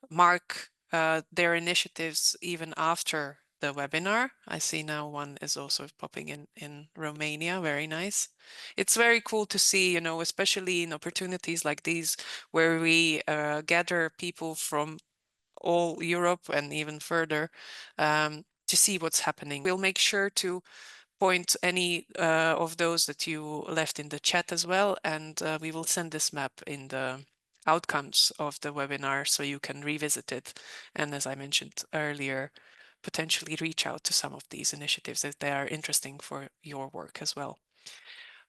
mark their initiatives even after the webinar. I see now one is also popping in Romania. Very nice. It's very cool to see, you know, especially in opportunities like these where we gather people from all Europe and even further to see what's happening. We'll make sure to point any of those that you left in the chat as well, and we will send this map in the outcomes of the webinar so you can revisit it. And as I mentioned earlier, potentially reach out to some of these initiatives if they are interesting for your work as well.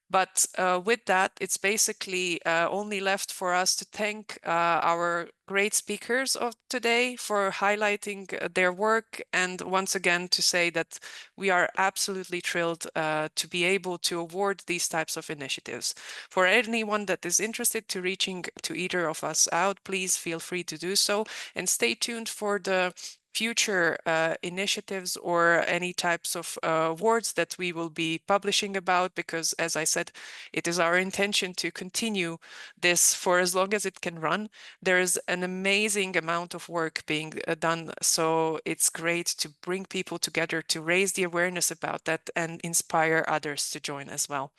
But with that, it's basically only left for us to thank our great speakers of today for highlighting their work, and once again to say that we are absolutely thrilled to be able to award these types of initiatives. For anyone that is interested to reaching to either of us out, please feel free to do so, and stay tuned for the future initiatives or any types of awards that we will be publishing about, because as I said, it is our intention to continue this for as long as it can run. There is an amazing amount of work being done, so it's great to bring people together to raise the awareness about that and inspire others to join as well.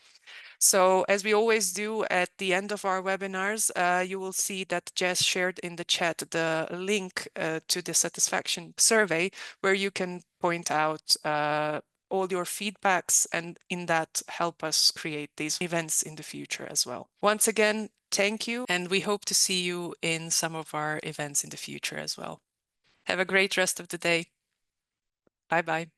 So as we always do at the end of our webinars, you will see that Jess shared in the chat the link to the satisfaction survey, where you can point out all your feedbacks and in that help us create these events in the future as well. Once again, thank you, and we hope to see you in some of our events in the future as well. Have a great rest of the day. Bye-bye.